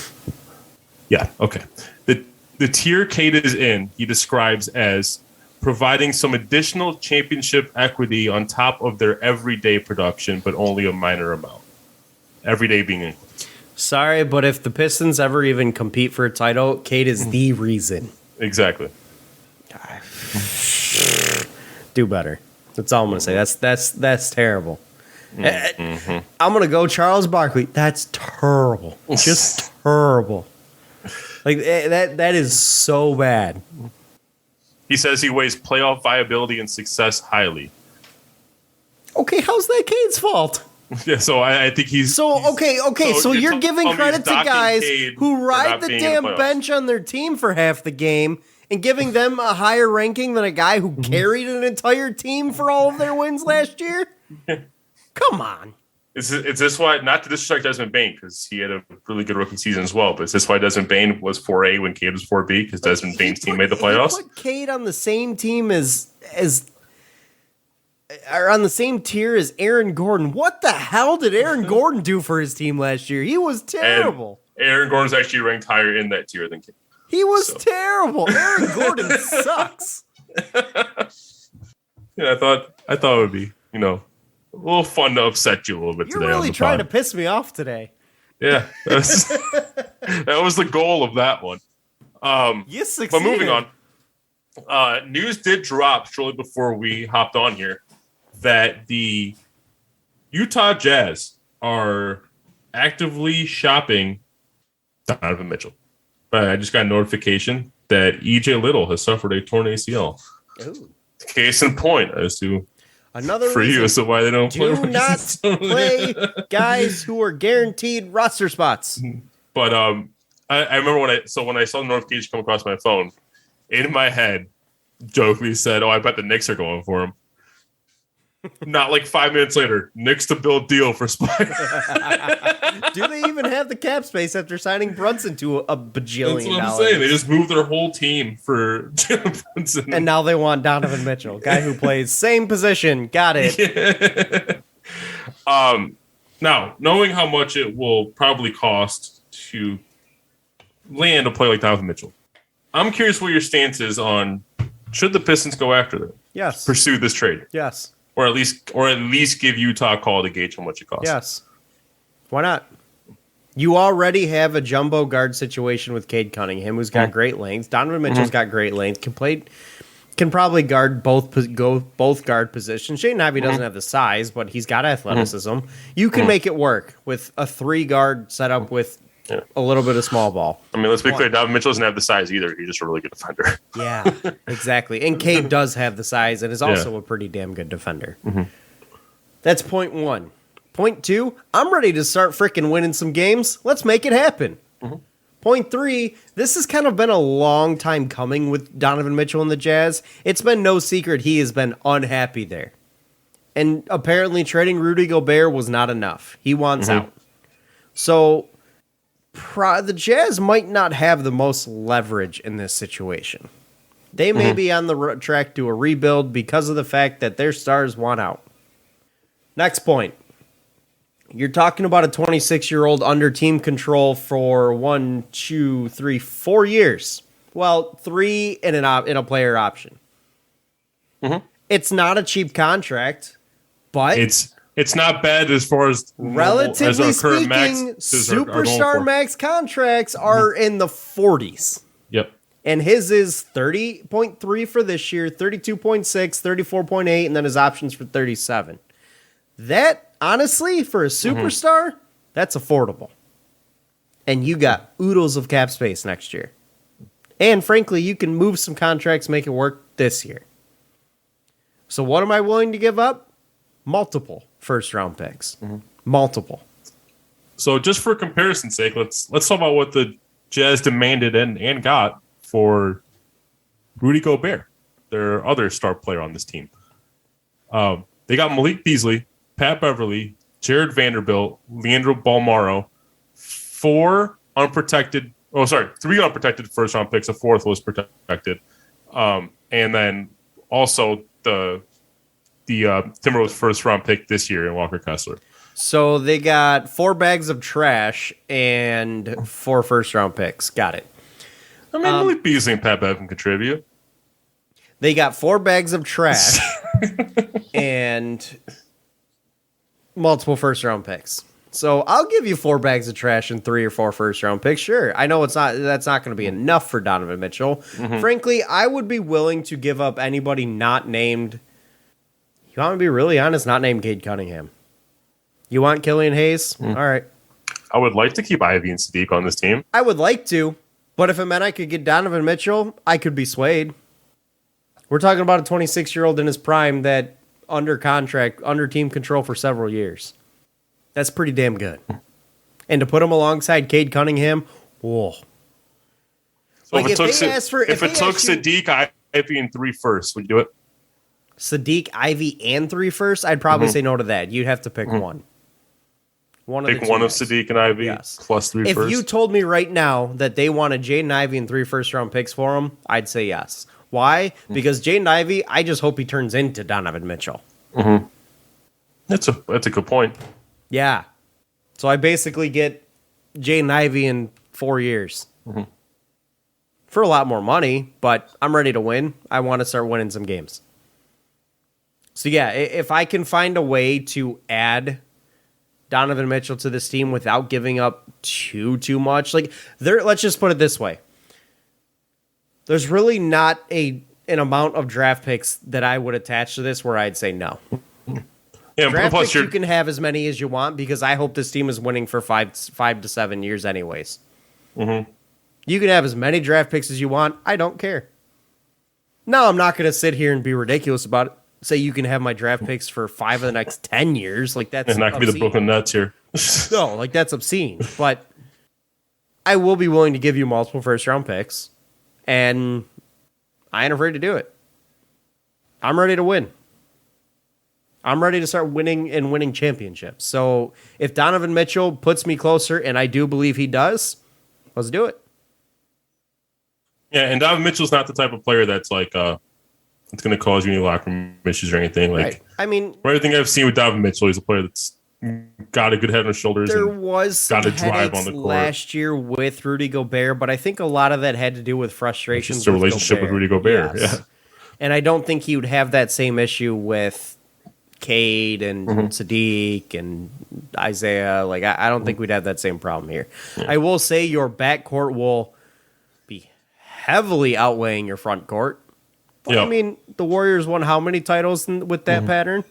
Yeah. Okay. The tier Cade is in, he describes as providing some additional championship equity on top of their everyday production, but only a minor amount. Everyday being included. Sorry, but if the Pistons ever even compete for a title, Cade is the reason. Exactly. Do better. That's all I'm gonna say. That's terrible. Mm-hmm. I'm gonna go Charles Barkley. That's terrible. Just terrible. Like that is so bad. He says he weighs playoff viability and success highly. Okay, how's that Cade's fault? Yeah, so I think he's... So you're giving credit to guys who ride the damn bench on their team for half the game and giving them a higher ranking than a guy who carried an entire team for all of their wins last year? Come on. Is this why, not to disrespect Desmond Bane, because he had a really good rookie season as well, but is this why Desmond Bane was 4A when Cade was 4B? Because Desmond Bane's team made the playoffs? He put Cade on the same team or on the same tier as Aaron Gordon. What the hell did Aaron Gordon do for his team last year? He was terrible. And Aaron Gordon's actually ranked higher in that tier than Cade. He was terrible. Aaron Gordon sucks. Yeah, I thought it would be, a little fun to upset you a little bit today. You're really trying to piss me off today. Yeah, that was the goal of that one. You succeeded. But moving on, news did drop shortly before we hopped on here that the Utah Jazz are actively shopping Donovan Mitchell. But I just got a notification that EJ Little has suffered a torn ACL. Ooh. Case in point as to another for you as to why they don't play. Do not play guys who are guaranteed roster spots. But I remember when I saw the notification come across my phone, in my head, jokingly said, "Oh, I bet the Knicks are going for him." Not like 5 minutes later, Knicks to build deal for Spider. Do they even have the cap space after signing Brunson to a bajillion That's what I'm dollars? saying. They just moved their whole team for Jalen Brunson. And now they want Donovan Mitchell, guy who plays same position. Got it. Yeah. Now, knowing how much it will probably cost to land a player like Donovan Mitchell, I'm curious what your stance is on should the Pistons go after them? Yes. Pursue this trade? Yes. or at least give Utah a call to gauge how much it costs. Yes. Why not? You already have a jumbo guard situation with Cade Cunningham, who's got great length. Donovan Mitchell's got great length. Can probably guard both guard positions. Jaden Ivey doesn't have the size, but he's got athleticism. You can make it work with a 3-guard setup with a little bit of small ball. I mean, let's be clear. Donovan Mitchell doesn't have the size either. He's just a really good defender. Yeah, exactly. And Cade does have the size and is also a pretty damn good defender. That's point 1. Point 2, I'm ready to start freaking winning some games. Let's make it happen. Point 3, this has kind of been a long time coming with Donovan Mitchell and the Jazz. It's been no secret he has been unhappy there. And apparently trading Rudy Gobert was not enough. He wants out. So the Jazz might not have the most leverage in this situation. They may be on the track to a rebuild because of the fact that their stars want out. Next point. You're talking about a 26-year-old under team control for 4 years. Well, 3 in a player option. It's not a cheap contract, but it's not bad as far as relatively speaking. Superstar max contracts are in the 40s. Yep. And his is 30.3 for this year, 32.6, 34.8, and then his options for 37. That, honestly, for a superstar, that's affordable. And you got oodles of cap space next year. And frankly, you can move some contracts, make it work this year. So what am I willing to give up? Multiple first-round picks. Multiple. So just for comparison's sake, let's talk about what the Jazz demanded and got for Rudy Gobert, their other star player on this team. They got Malik Beasley, Pat Beverly, Jared Vanderbilt, Leandro Balmaro, 3 unprotected first-round picks. A 4th was protected. And then also the Timberwolves first-round pick this year in Walker Kessler. So they got 4 bags of trash and 4 first-round picks. Got it. I mean, Malik Beasley and Pat Bev can contribute. They got 4 bags of trash and multiple first-round picks. So I'll give you 4 bags of trash and 3 or 4 first-round picks. Sure, I know that's not going to be enough for Donovan Mitchell. Frankly, I would be willing to give up anybody not named. You want me to be really honest? Not named Cade Cunningham. You want Killian Hayes? All right. I would like to keep Ivy and Sadiq on this team. I would like to, but if it meant I could get Donovan Mitchell, I could be swayed. We're talking about a 26-year-old in his prime that under contract, under team control for several years. That's pretty damn good. And to put him alongside Cade Cunningham, whoa. So if it took Sadiq, Ivy, and 3 firsts, would you do it? Sadiq, Ivy, and 3 firsts? I'd probably say no to that. You'd have to pick one. Pick one of Sadiq and Ivy plus 3 firsts. If you told me right now that they wanted Jaden Ivey and 3 first-round picks for him, I'd say yes. Why? Because Jaden Ivey, I just hope he turns into Donovan Mitchell. That's a good point. Yeah. So I basically get Jaden Ivey in 4 years. For a lot more money, but I'm ready to win. I want to start winning some games. So yeah, if I can find a way to add Donovan Mitchell to this team without giving up too much, let's just put it this way. There's really not an amount of draft picks that I would attach to this where I'd say no. Yeah, draft picks you can have as many as you want because I hope this team is winning for 5 to 7 years anyways. You can have as many draft picks as you want. I don't care. No, I'm not going to sit here and be ridiculous about it. Say you can have my draft picks for 5 of the next 10 years. That's not going to be the Brooklyn Nets here. No, that's obscene. But I will be willing to give you multiple first-round picks. And I ain't afraid to do it. I'm ready to win. I'm ready to start winning championships. So if Donovan Mitchell puts me closer, and I do believe he does, let's do it. Yeah, and Donovan Mitchell's not the type of player that's it's going to cause you any locker room issues or anything. Right. I mean, for everything I've seen with Donovan Mitchell, he's a player that's got a good head on his shoulders. There was some got to drive on the court last year with Rudy Gobert, but I think a lot of that had to do with frustrations. Just a relationship with Rudy Gobert. Yes. Yeah. And I don't think he would have that same issue with Cade and Sadiq and Isaiah. Like, I don't think we'd have that same problem here. Yeah. I will say your backcourt will be heavily outweighing your front court. But, I mean, the Warriors won how many titles with that pattern?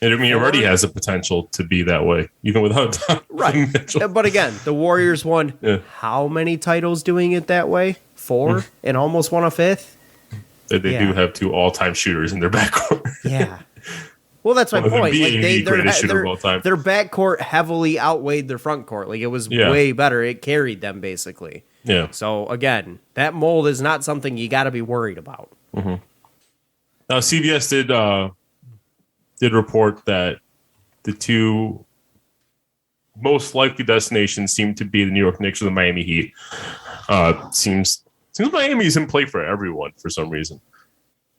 And I mean, it already has the potential to be that way, even without Donovan Mitchell. But again, the Warriors won how many titles doing it that way? 4 and almost won a 5th. They do have 2 all-time shooters in their backcourt. Yeah. Well, that's my point. Like their backcourt heavily outweighed their front court. Like, it was way better. It carried them, basically. Yeah. So, again, that mold is not something you got to be worried about. Mm-hmm. Now, CBS did report that the 2 most likely destinations seem to be the New York Knicks or the Miami Heat. Seems Miami's in play for everyone for some reason.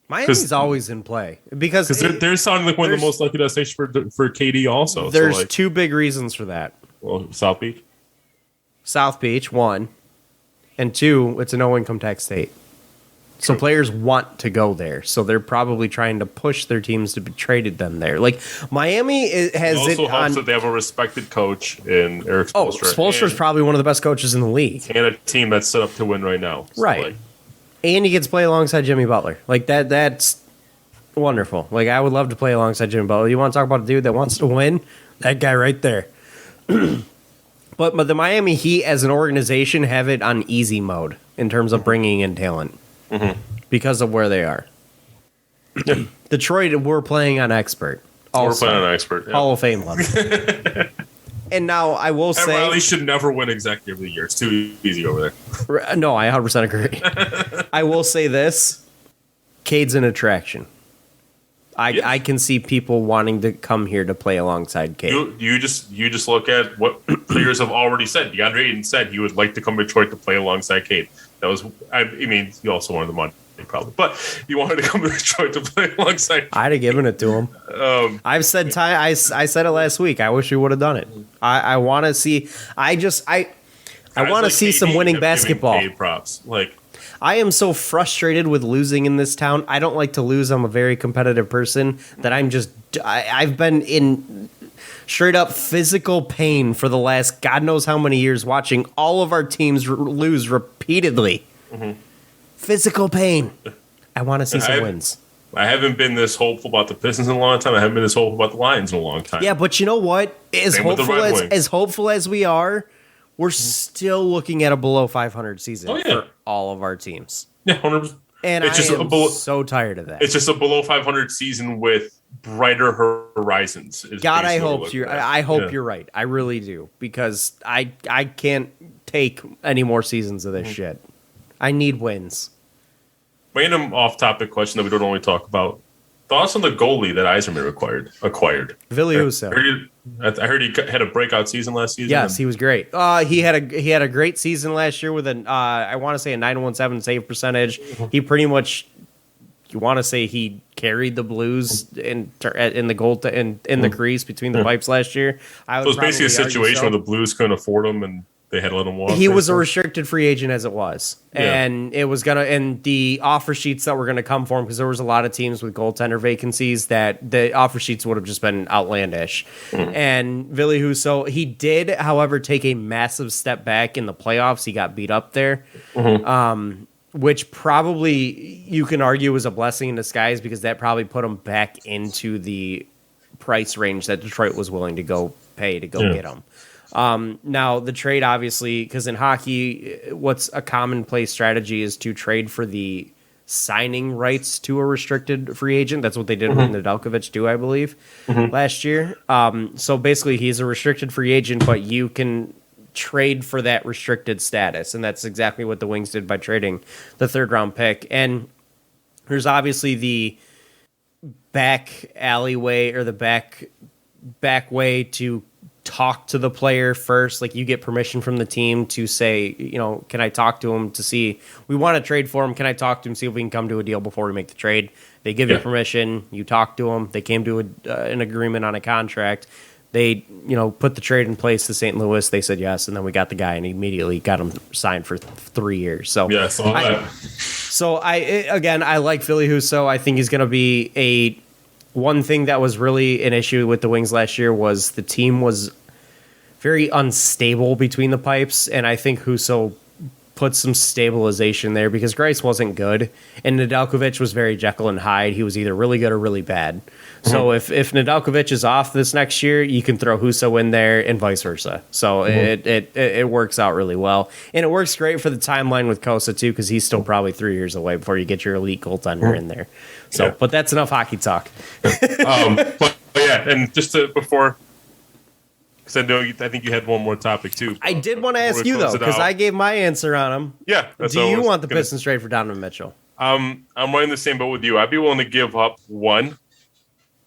Miami's always in play because they're sounding like one of the most likely destinations for KD also. There's 2 big reasons for that. Well, South Beach, 1, and 2, it's a no-income tax state. So players want to go there. So they're probably trying to push their teams to be traded them there. Like, Miami has it also helps that they have a respected coach in Eric Spoelstra. Spoelstra's probably one of the best coaches in the league. And a team that's set up to win right now. So right. And he gets to play alongside Jimmy Butler. Like, that's wonderful. Like, I would love to play alongside Jimmy Butler. You want to talk about a dude that wants to win? That guy right there. But the Miami Heat as an organization have it on easy mode in terms of bringing in talent. Mm-hmm. Because of where they are. Detroit, we're playing on expert. We're playing on expert. Hall of Fame level. And now I will say, Riley should never win executive of the year. It's too easy over there. No, I 100% agree. I will say this: Cade's an attraction. I can see people wanting to come here to play alongside Cade. You just look at what players have already said. DeAndre Ayton said he would like to come to Detroit to play alongside Cade. That was, I mean, you also wanted the money probably, but you wanted to come to Detroit to play alongside. I'd have given it to him. I've said I said it last week. I wish we would have done it. I want to see. I want to see some winning basketball. Props like. I am so frustrated with losing in this town. I don't like to lose. I'm a very competitive person. That I've been in straight up physical pain for the last God knows how many years watching all of our teams lose repeatedly. Mm-hmm. Physical pain. I want to see some wins. I haven't been this hopeful about the Pistons in a long time. I haven't been this hopeful about the Lions in a long time. Yeah, but you know what? As hopeful as we are, we're still looking at a below 500 season for all of our teams. Yeah, 100%. And I am so tired of that. It's just a below 500 season with brighter horizons. God, I hope you're right. I really do, because I can't take any more seasons of this shit. I need wins. Random off-topic question that we don't only talk about. Thoughts on the goalie that Eiserman acquired? Billy Husso. I heard he had a breakout season last season. Yes, he was great. He had a great season last year with I want to say a 917 save percentage. He pretty much, you want to say he carried the Blues in the goal in the crease between the pipes last year. So it was basically a situation where the Blues couldn't afford him and they had to let him walk. He was a restricted free agent as it was, and it was and the offer sheets that were gonna come for him, because there was a lot of teams with goaltender vacancies that the offer sheets would have just been outlandish. And Billy Husso, he did, however, take a massive step back in the playoffs. He got beat up there, which probably you can argue was a blessing in disguise, because that probably put him back into the price range that Detroit was willing to go pay to go get him. Now, the trade, obviously, because in hockey, what's a commonplace strategy is to trade for the signing rights to a restricted free agent. That's what they did with Nedeljkovic too, I believe, last year. So basically, he's a restricted free agent, but you can trade for that restricted status, and that's exactly what the Wings did by trading the third-round pick. And there's obviously the back alleyway or the back way to talk to the player first. Like, you get permission from the team to say, can I talk to him to see, we want to trade for him. Can I talk to him, see if we can come to a deal before we make the trade? They give you permission. You talk to him. They came to an agreement on a contract. They, put the trade in place to St. Louis. They said yes, and then we got the guy and immediately got him signed for 3 years. So I like Philly Husso. I think he's going to be one thing that was really an issue with the Wings last year was the team was very unstable between the pipes, and I think Husso put some stabilization there because Grice wasn't good, and Nedeljkovic was very Jekyll and Hyde. He was either really good or really bad. So if Nedeljkovic is off this next year, you can throw Husso in there and vice versa. So it works out really well. And it works great for the timeline with Kosa, too, because he's still probably 3 years away before you get your elite goaltender in there. So, But that's enough hockey talk. But yeah, and just before... Because I think you had one more topic, too. I did want to ask you, though, because I gave my answer on him. Yeah. Do you want the Pistons trade for Donovan Mitchell? I'm right in the same boat with you. I'd be willing to give up one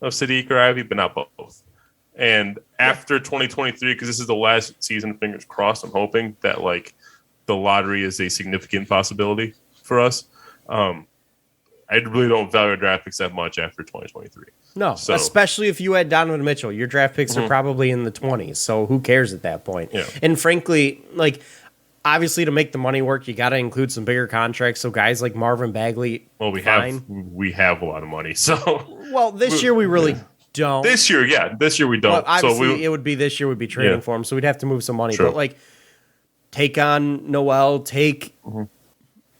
of Sadiq or Ivy, but not both. And after 2023, because this is the last season, fingers crossed, I'm hoping that, like, the lottery is a significant possibility for us. I really don't value draft picks that much after 2023. No, especially if you had Donovan Mitchell. Your draft picks are probably in the 20s, so who cares at that point? Yeah. And frankly, like, obviously to make the money work, you got to include some bigger contracts. So guys like Marvin Bagley, we have a lot of money. So this year we really don't. This year we don't. Well, obviously, it would be this year we'd be trading for him, so we'd have to move some money. Sure. But like, take on Noel, take.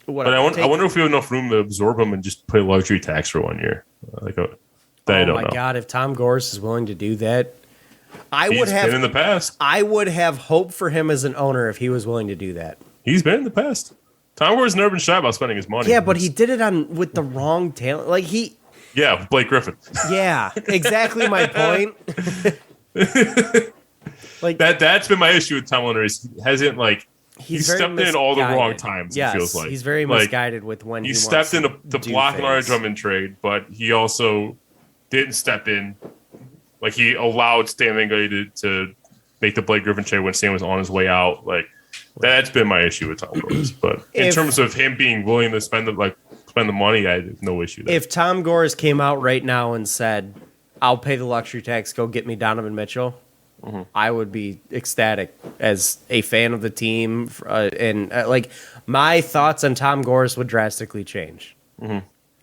But I wonder if we have enough room to absorb him and just pay luxury tax for 1 year. Oh my God! If Tom Gores is willing to do that, He's been in the past. I would have hope for him as an owner if he was willing to do that. He's been in the past. Tom Gores never been shy about spending his money. Yeah, but he did it with the wrong talent. Like Yeah, Blake Griffin. Yeah, exactly my point. Like that's been my issue with Tom Leonard. He hasn't he's stepped in all the wrong times. Yes, it feels like he's very misguided with when he stepped in to block an Larry Drummond trade, but he also didn't step in. Like he allowed Stan Van Gundy to make the Blake Griffin trade when Stan was on his way out. Like that's been my issue with Tom Gores. But in terms of him being willing to spend the money, I have no issue there. If Tom Gores came out right now and said, "I'll pay the luxury tax, go get me Donovan Mitchell," I would be ecstatic as a fan of the team, and my thoughts on Tom Gores would drastically change.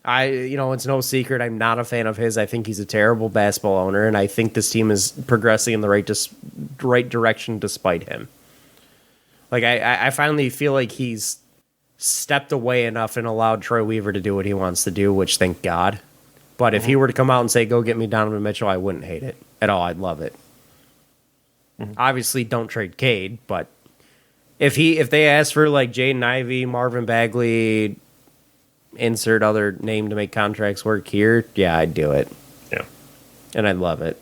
It's no secret I'm not a fan of his. I think he's a terrible basketball owner, and I think this team is progressing in the right direction despite him. Like I finally feel like he's stepped away enough and allowed Troy Weaver to do what he wants to do, which thank God. But if he were to come out and say, "Go get me Donovan Mitchell," I wouldn't hate it at all. I'd love it. Obviously, don't trade Cade, but if they ask for like Jaden Ivey, Marvin Bagley, insert other name to make contracts work here, yeah, I'd do it. Yeah, and I'd love it.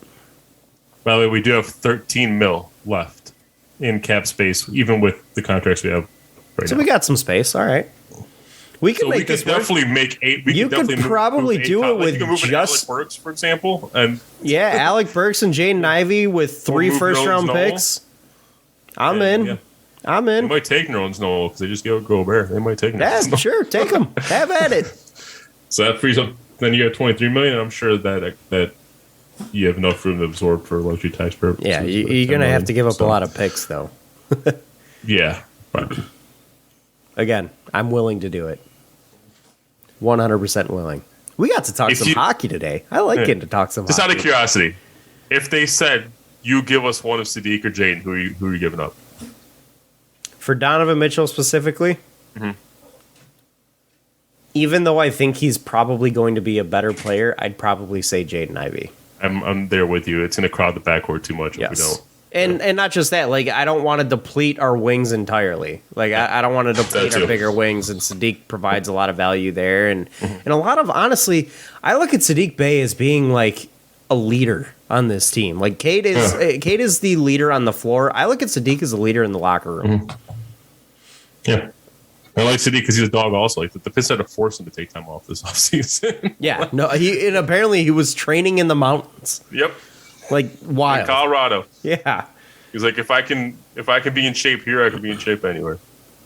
By the way, we do have 13 mil left in cap space, even with the contracts we have right now. So we got some space. All right. We could definitely make 8. You could probably do it with just Alec Burks, for example, and Alec Burks and Jaden Ivey with 3 first-round picks. I'm in. Yeah. I'm in. They might take Nerlens Noel because they just go Gobert. They might take him. Yeah, sure, take them. Have at it. So that frees up. Then you got $23 million. I'm sure that you have enough room to absorb for luxury tax purposes. Yeah, you're gonna have to give up a lot of picks, though. Yeah. Right. Again, I'm willing to do it. 100% willing. We got to talk some hockey today. I like getting to talk some just hockey. Just out of curiosity, if they said, you give us one of Sadiq or Jaden, who are you giving up? For Donovan Mitchell specifically, even though I think he's probably going to be a better player, I'd probably say Jaden Ivey. I'm there with you. It's going to crowd the backcourt too much if we don't. And not just that, like I don't want to deplete our wings entirely. Like I don't want to deplete our bigger wings, and Sadiq provides a lot of value there, and a lot of honestly, I look at Sadiq Bey as being like a leader on this team. Like Cade is the leader on the floor. I look at Sadiq as a leader in the locker room. Yeah. I like Sadiq because he's a dog also. Like the Pistons had to force him to take time off this offseason. Yeah. No, and apparently he was training in the mountains. Yep. Like wild. In Colorado. Yeah. He's like, if I can be in shape here, I can be in shape anywhere.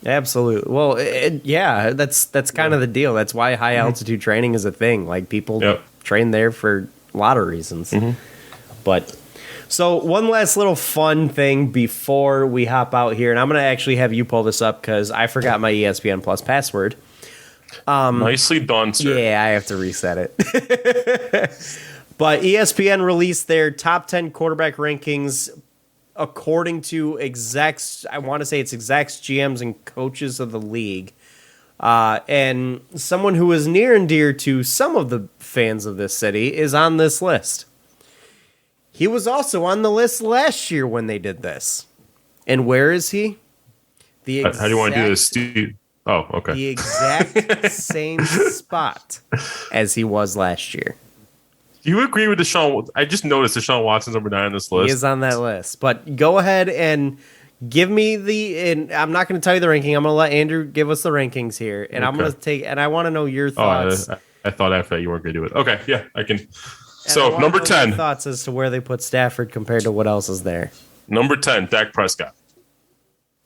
Absolutely. Well, that's kind of the deal. That's why high altitude training is a thing. Like people train there for a lot of reasons. But so one last little fun thing before we hop out here, and I'm going to actually have you pull this up because I forgot my ESPN Plus password. Nicely done, sir. Yeah, I have to reset it. But ESPN released their top 10 quarterback rankings according to execs. I want to say it's execs, GMs, and coaches of the league. And someone who is near and dear to some of the fans of this city is on this list. He was also on the list last year when they did this. And where is he? How do you want to do this, Steve? Oh, okay. The exact same spot as he was last year. Do you agree with Deshaun? I just noticed Deshaun Watson's number 9 on this list. He is on that list. But go ahead and give me and I'm not going to tell you the ranking. I'm going to let Andrew give us the rankings here. And I'm going to take, and I want to know your thoughts. I thought after that you weren't going to do it. Okay, yeah, I can. So, number 10. Thoughts as to where they put Stafford compared to what else is there. Number 10, Dak Prescott.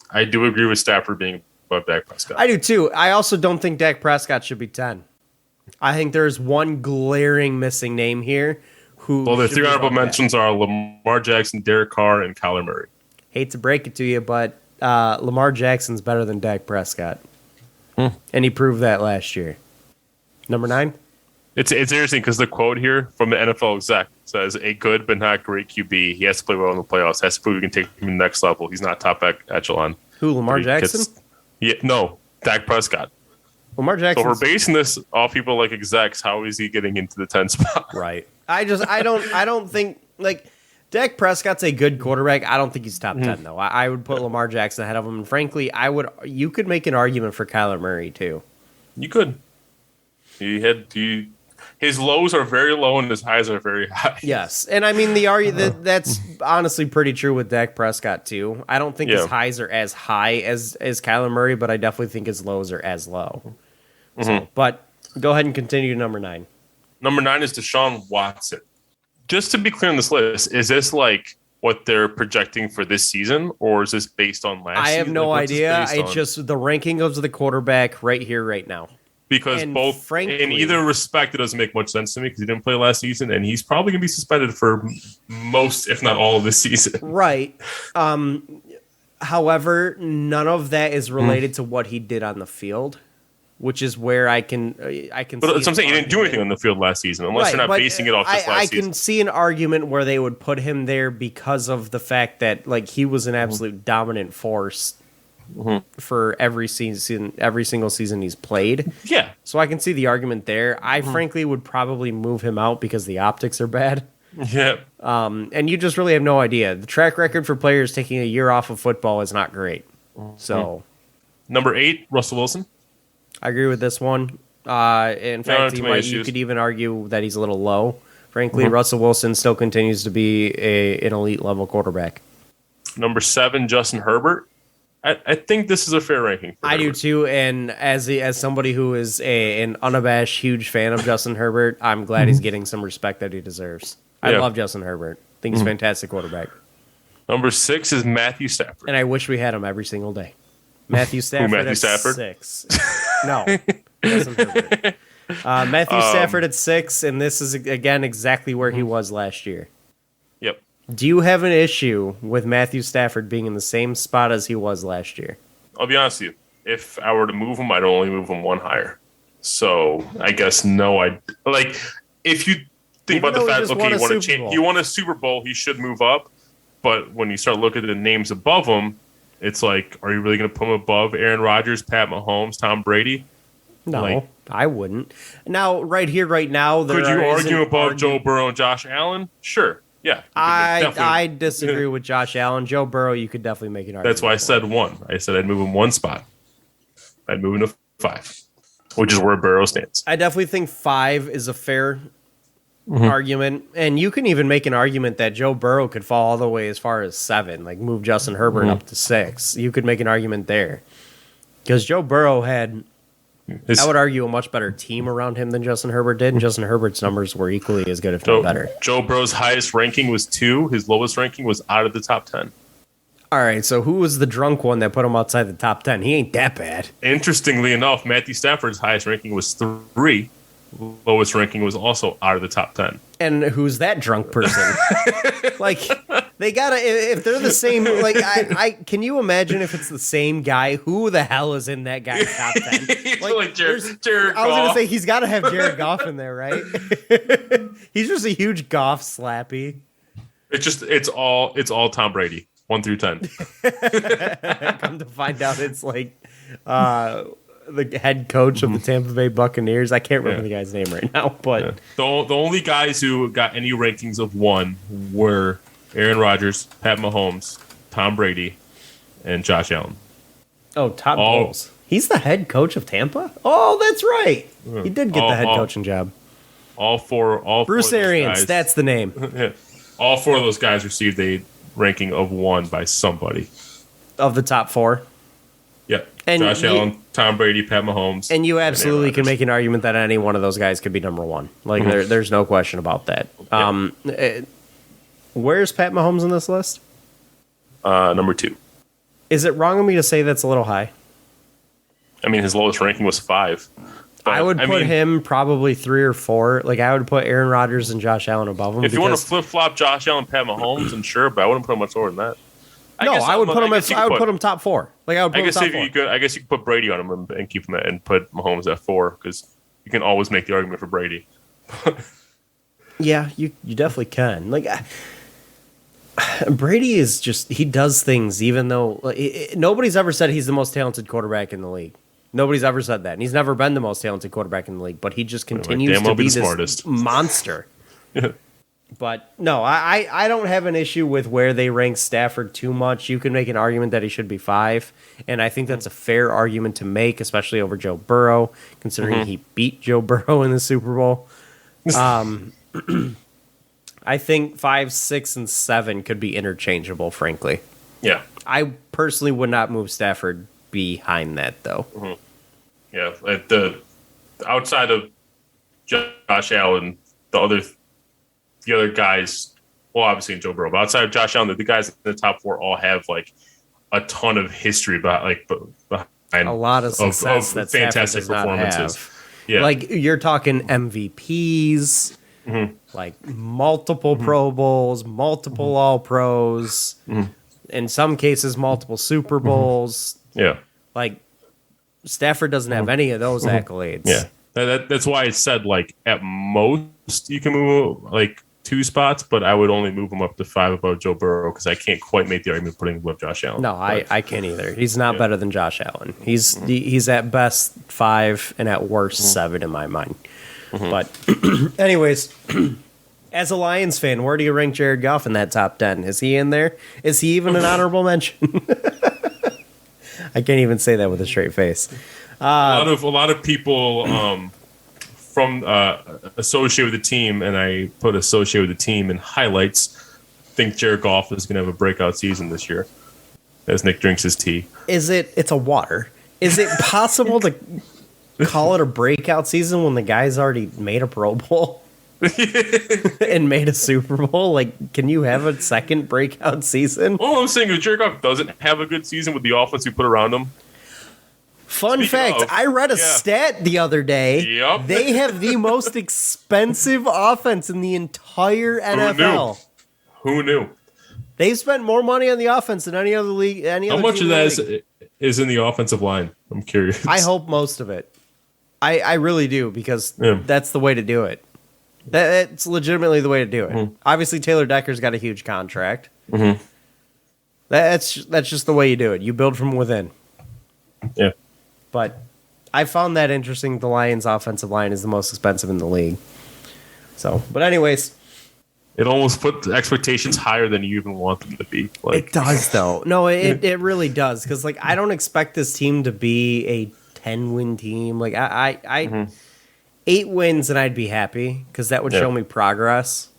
I do agree with Stafford being above Dak Prescott. I do too. I also don't think Dak Prescott should be 10. I think there's one glaring missing name here. Well, the 3 honorable mentions are Lamar Jackson, Derek Carr, and Kyler Murray. Hate to break it to you, but Lamar Jackson's better than Dak Prescott. And he proved that last year. Number 9? It's interesting because the quote here from the NFL exec says, a good but not great QB. He has to play well in the playoffs. Has to prove he can take him to the next level. He's not top echelon. Who, Lamar Jackson? No, Dak Prescott. Lamar Jackson. So if we're basing this off people like execs, how is he getting into the 10th spot? Right. I don't think, like, Dak Prescott's a good quarterback. I don't think he's top 10, though. I would put Lamar Jackson ahead of him. And frankly, you could make an argument for Kyler Murray, too. You could. His lows are very low and his highs are very high. Yes. And I mean, that's honestly pretty true with Dak Prescott, too. I don't think his highs are as high as Kyler Murray, but I definitely think his lows are as low. So, but go ahead and continue to number 9. Number 9 is Deshaun Watson. Just to be clear on this list, is this like what they're projecting for this season, or is this based on last season? I have no idea. It's just the ranking of the quarterback right here, right now. Because in either respect, it doesn't make much sense to me because he didn't play last season, and he's probably going to be suspended for most, if not all, of this season. Right. However, none of that is related to what he did on the field, which is where I can. But that's what I'm saying. He didn't do anything on the field last season, unless you're not basing it off just last season. I can see an argument where they would put him there because of the fact that he was an absolute dominant force. For every single season he's played. Yeah. So I can see the argument there. I frankly would probably move him out because the optics are bad. Yeah. And you just really have no idea. The track record for players taking a year off of football is not great. So, number 8, Russell Wilson. I agree with this one. In fact, you could even argue that he's a little low. Frankly, Russell Wilson still continues to be an elite level quarterback. Number 7, Justin Herbert. I think this is a fair ranking. I do too, and as somebody who is an unabashed huge fan of Justin Herbert, I'm glad he's getting some respect that he deserves. I love Justin Herbert. I think he's a fantastic quarterback. Number 6 is Matthew Stafford. And I wish we had him every single day. Matthew Stafford. Matthew Stafford? 6. No. Justin Herbert. Matthew Stafford at 6, and this is, again, exactly where he was last year. Yep. Do you have an issue with Matthew Stafford being in the same spot as he was last year? I'll be honest with you. If I were to move him, I'd only move him one higher. So I guess no. If you think about the fact, okay, he won a Super Bowl, he should move up. But when you start looking at the names above him, it's like, are you really going to put him above Aaron Rodgers, Pat Mahomes, Tom Brady? No, I wouldn't. Now, right here, right now, could you argue above Joe Burrow and Josh Allen? Sure. Yeah, I disagree with Josh Allen. Joe Burrow, you could definitely make an argument. That's why I said 1. I said I'd move him 1 spot. I'd move him to 5, which is where Burrow stands. I definitely think 5 is a fair argument, and you can even make an argument that Joe Burrow could fall all the way as far as 7, like move Justin Herbert up to 6. You could make an argument there because Joe Burrow had. I would argue a much better team around him than Justin Herbert did, and Justin Herbert's numbers were equally as good, if not better. Joe Burrow's highest ranking was 2. His lowest ranking was out of the top 10. All right, so who was the drunk one that put him outside the top 10? He ain't that bad. Interestingly enough, Matthew Stafford's highest ranking was 3. Lowest ranking was also out of the top 10. And who's that drunk person? They gotta, if they're the same, like, I can you imagine if it's the same guy? Who the hell is in that guy's top 10? Like Jared I was gonna Goff. say he's got to have Jared Goff in there, right? He's just a huge Goff slappy. It's all Tom Brady, 1 through 10. Come to find out, it's like the head coach of the Tampa Bay Buccaneers. I can't remember the guy's name right now, but The only guys who got any rankings of 1 were Aaron Rodgers, Pat Mahomes, Tom Brady, and Josh Allen. oh, Todd Bowles. He's the head coach of Tampa. Oh, that's right. He did get the head coaching job. All four Bruce Arians. guys, That's the name all 4 of those guys received a ranking of 1 by somebody. of the top 4. Yep. And Josh Allen, Tom Brady, Pat Mahomes. And you Aaron absolutely can Rodgers. make an argument that any one of those guys could be number 1. Like there's no question about that. Where's Pat Mahomes in this list? Number 2. Is it wrong of me to say that's a little high? I mean, his lowest ranking was 5. But, I would put him probably 3 or 4. Like I would put Aaron Rodgers and Josh Allen above him. If you want to flip flop Josh Allen, Pat Mahomes, then sure, but I wouldn't put him much lower than that. I would put him. I would put him top 4. Like I would. Put him top 4. I guess you could put Brady on him and keep him and put Mahomes at 4 because you can always make the argument for Brady. Yeah, you definitely can. Like Brady is just he does things even though nobody's ever said he's the most talented quarterback in the league. Nobody's ever said that. And he's never been the most talented quarterback in the league, but he just continues to be this smartest monster. But no, I don't have an issue with where they rank Stafford too much. You can make an argument that he should be 5, and I think that's a fair argument to make, especially over Joe Burrow, considering he beat Joe Burrow in the Super Bowl. I think 5, 6, and 7 could be interchangeable, frankly. Yeah. I personally would not move Stafford behind that, though. Yeah. The outside of Josh Allen, the other guys, well, obviously Joe Burrow, but outside of Josh Allen, the guys in the top 4 all have like a ton of history behind a lot of success of that fantastic Stafford does performances. not have. Yeah. Like you're talking MVPs, like multiple Pro Bowls, multiple All Pros, in some cases multiple Super Bowls. Yeah. Like Stafford doesn't have any of those accolades. Yeah. That's why it said like at most you can move like 2 spots, but I would only move him up to 5 above Joe Burrow because I can't quite make the argument putting him above Josh Allen. No, I can't either. He's not better than Josh Allen. He's at best 5 and at worst 7 in my mind. But anyways, as a Lions fan, where do you rank Jared Goff in that top 10? Is he in there? Is he even an honorable mention? I can't even say that with a straight face. A lot of people from associate with the team, and I put associate with the team in highlights, think Jared Goff is going to have a breakout season this year as Nick drinks his tea. It's a water. Is it possible to call it a breakout season when the guy's already made a Pro Bowl and made a Super Bowl? Like, can you have a second breakout season? All I'm saying is Jared Goff doesn't have a good season with the offense we put around him. Fun Speaking fact, of, I read a stat the other day. Yep. They have the most expensive offense in the entire NFL. Who knew? They've spent more money on the offense than any other league. How much of that is in the offensive line? I'm curious. I hope most of it. I really do, because that's the way to do it. That's legitimately the way to do it. Obviously, Taylor Decker's got a huge contract. That's just the way you do it. You build from within. Yeah. But I found that interesting. The Lions' offensive line is the most expensive in the league. So, but anyways, it almost put the expectations higher than you even want them to be. Like, it does, though. No, it really does. Because like I don't expect this team to be a 10-win team. Like I 8 wins and I'd be happy, because that would show me progress.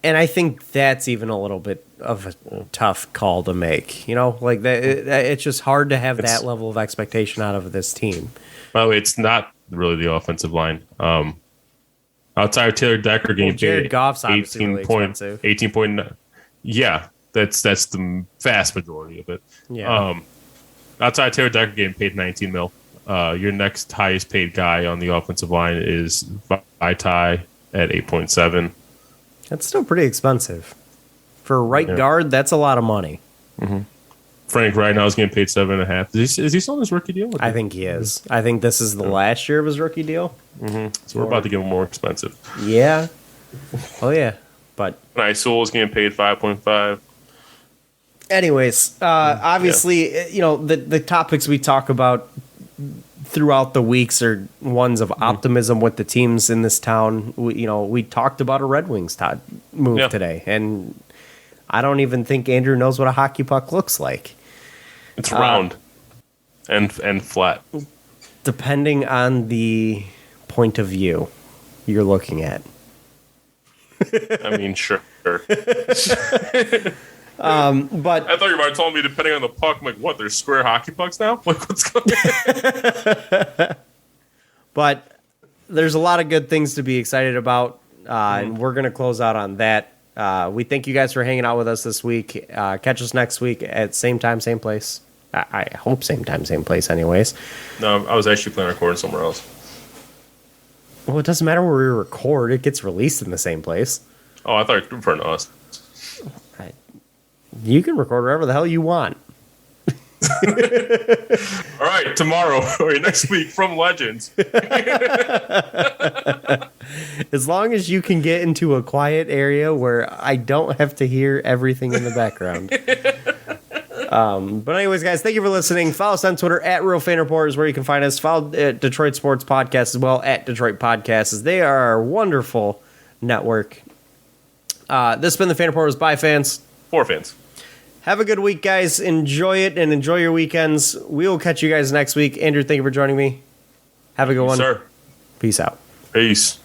And I think that's even a little bit of a tough call to make. You know, like that. It's just hard to have that level of expectation out of this team. By the way, it's not really the offensive line. Outside of Taylor Decker getting Jared Goff's obviously 18 really expensive. 18.9. Yeah, that's the vast majority of it. Yeah. Outside of Taylor Decker getting paid $19 million, your next highest paid guy on the offensive line is Vaitai at 8.7. That's still pretty expensive For a right guard, that's a lot of money. Mm-hmm. Frank right now is getting paid $7.5. Is he still on his rookie deal? I think he is. I think this is the last year of his rookie deal. Mm-hmm. So we're about to get him more expensive. Yeah. Oh, yeah. But Sewell is getting paid 5.5. anyways, obviously, the topics we talk about throughout the weeks are ones of optimism with the teams in this town. We talked about a Red Wings move today, and I don't even think Andrew knows what a hockey puck looks like. It's round and flat. Depending on the point of view you're looking at. I mean, sure. But I thought you were about to tell me depending on the puck. I'm like, what? There's square hockey pucks now? Like, what's going on? But there's a lot of good things to be excited about, and we're going to close out on that. We thank you guys for hanging out with us this week. Catch us next week at same time, same place. I hope same time, same place anyways. No, I was actually planning on recording somewhere else. Well, it doesn't matter where we record. It gets released in the same place. Oh, I thought you were referring to us. You can record wherever the hell you want. All right, tomorrow or next week from Legends. As long as you can get into a quiet area where I don't have to hear everything in the background. But anyways, guys, thank you for listening. Follow us on Twitter at Real Fan Report is where you can find us. Follow Detroit Sports Podcast as well at Detroit Podcasts. They are a wonderful network. This has been the Fan Reporters by fans. For fans. Have a good week, guys. Enjoy it and enjoy your weekends. We will catch you guys next week. Andrew, thank you for joining me. Have a good one. Sir. Peace out. Peace.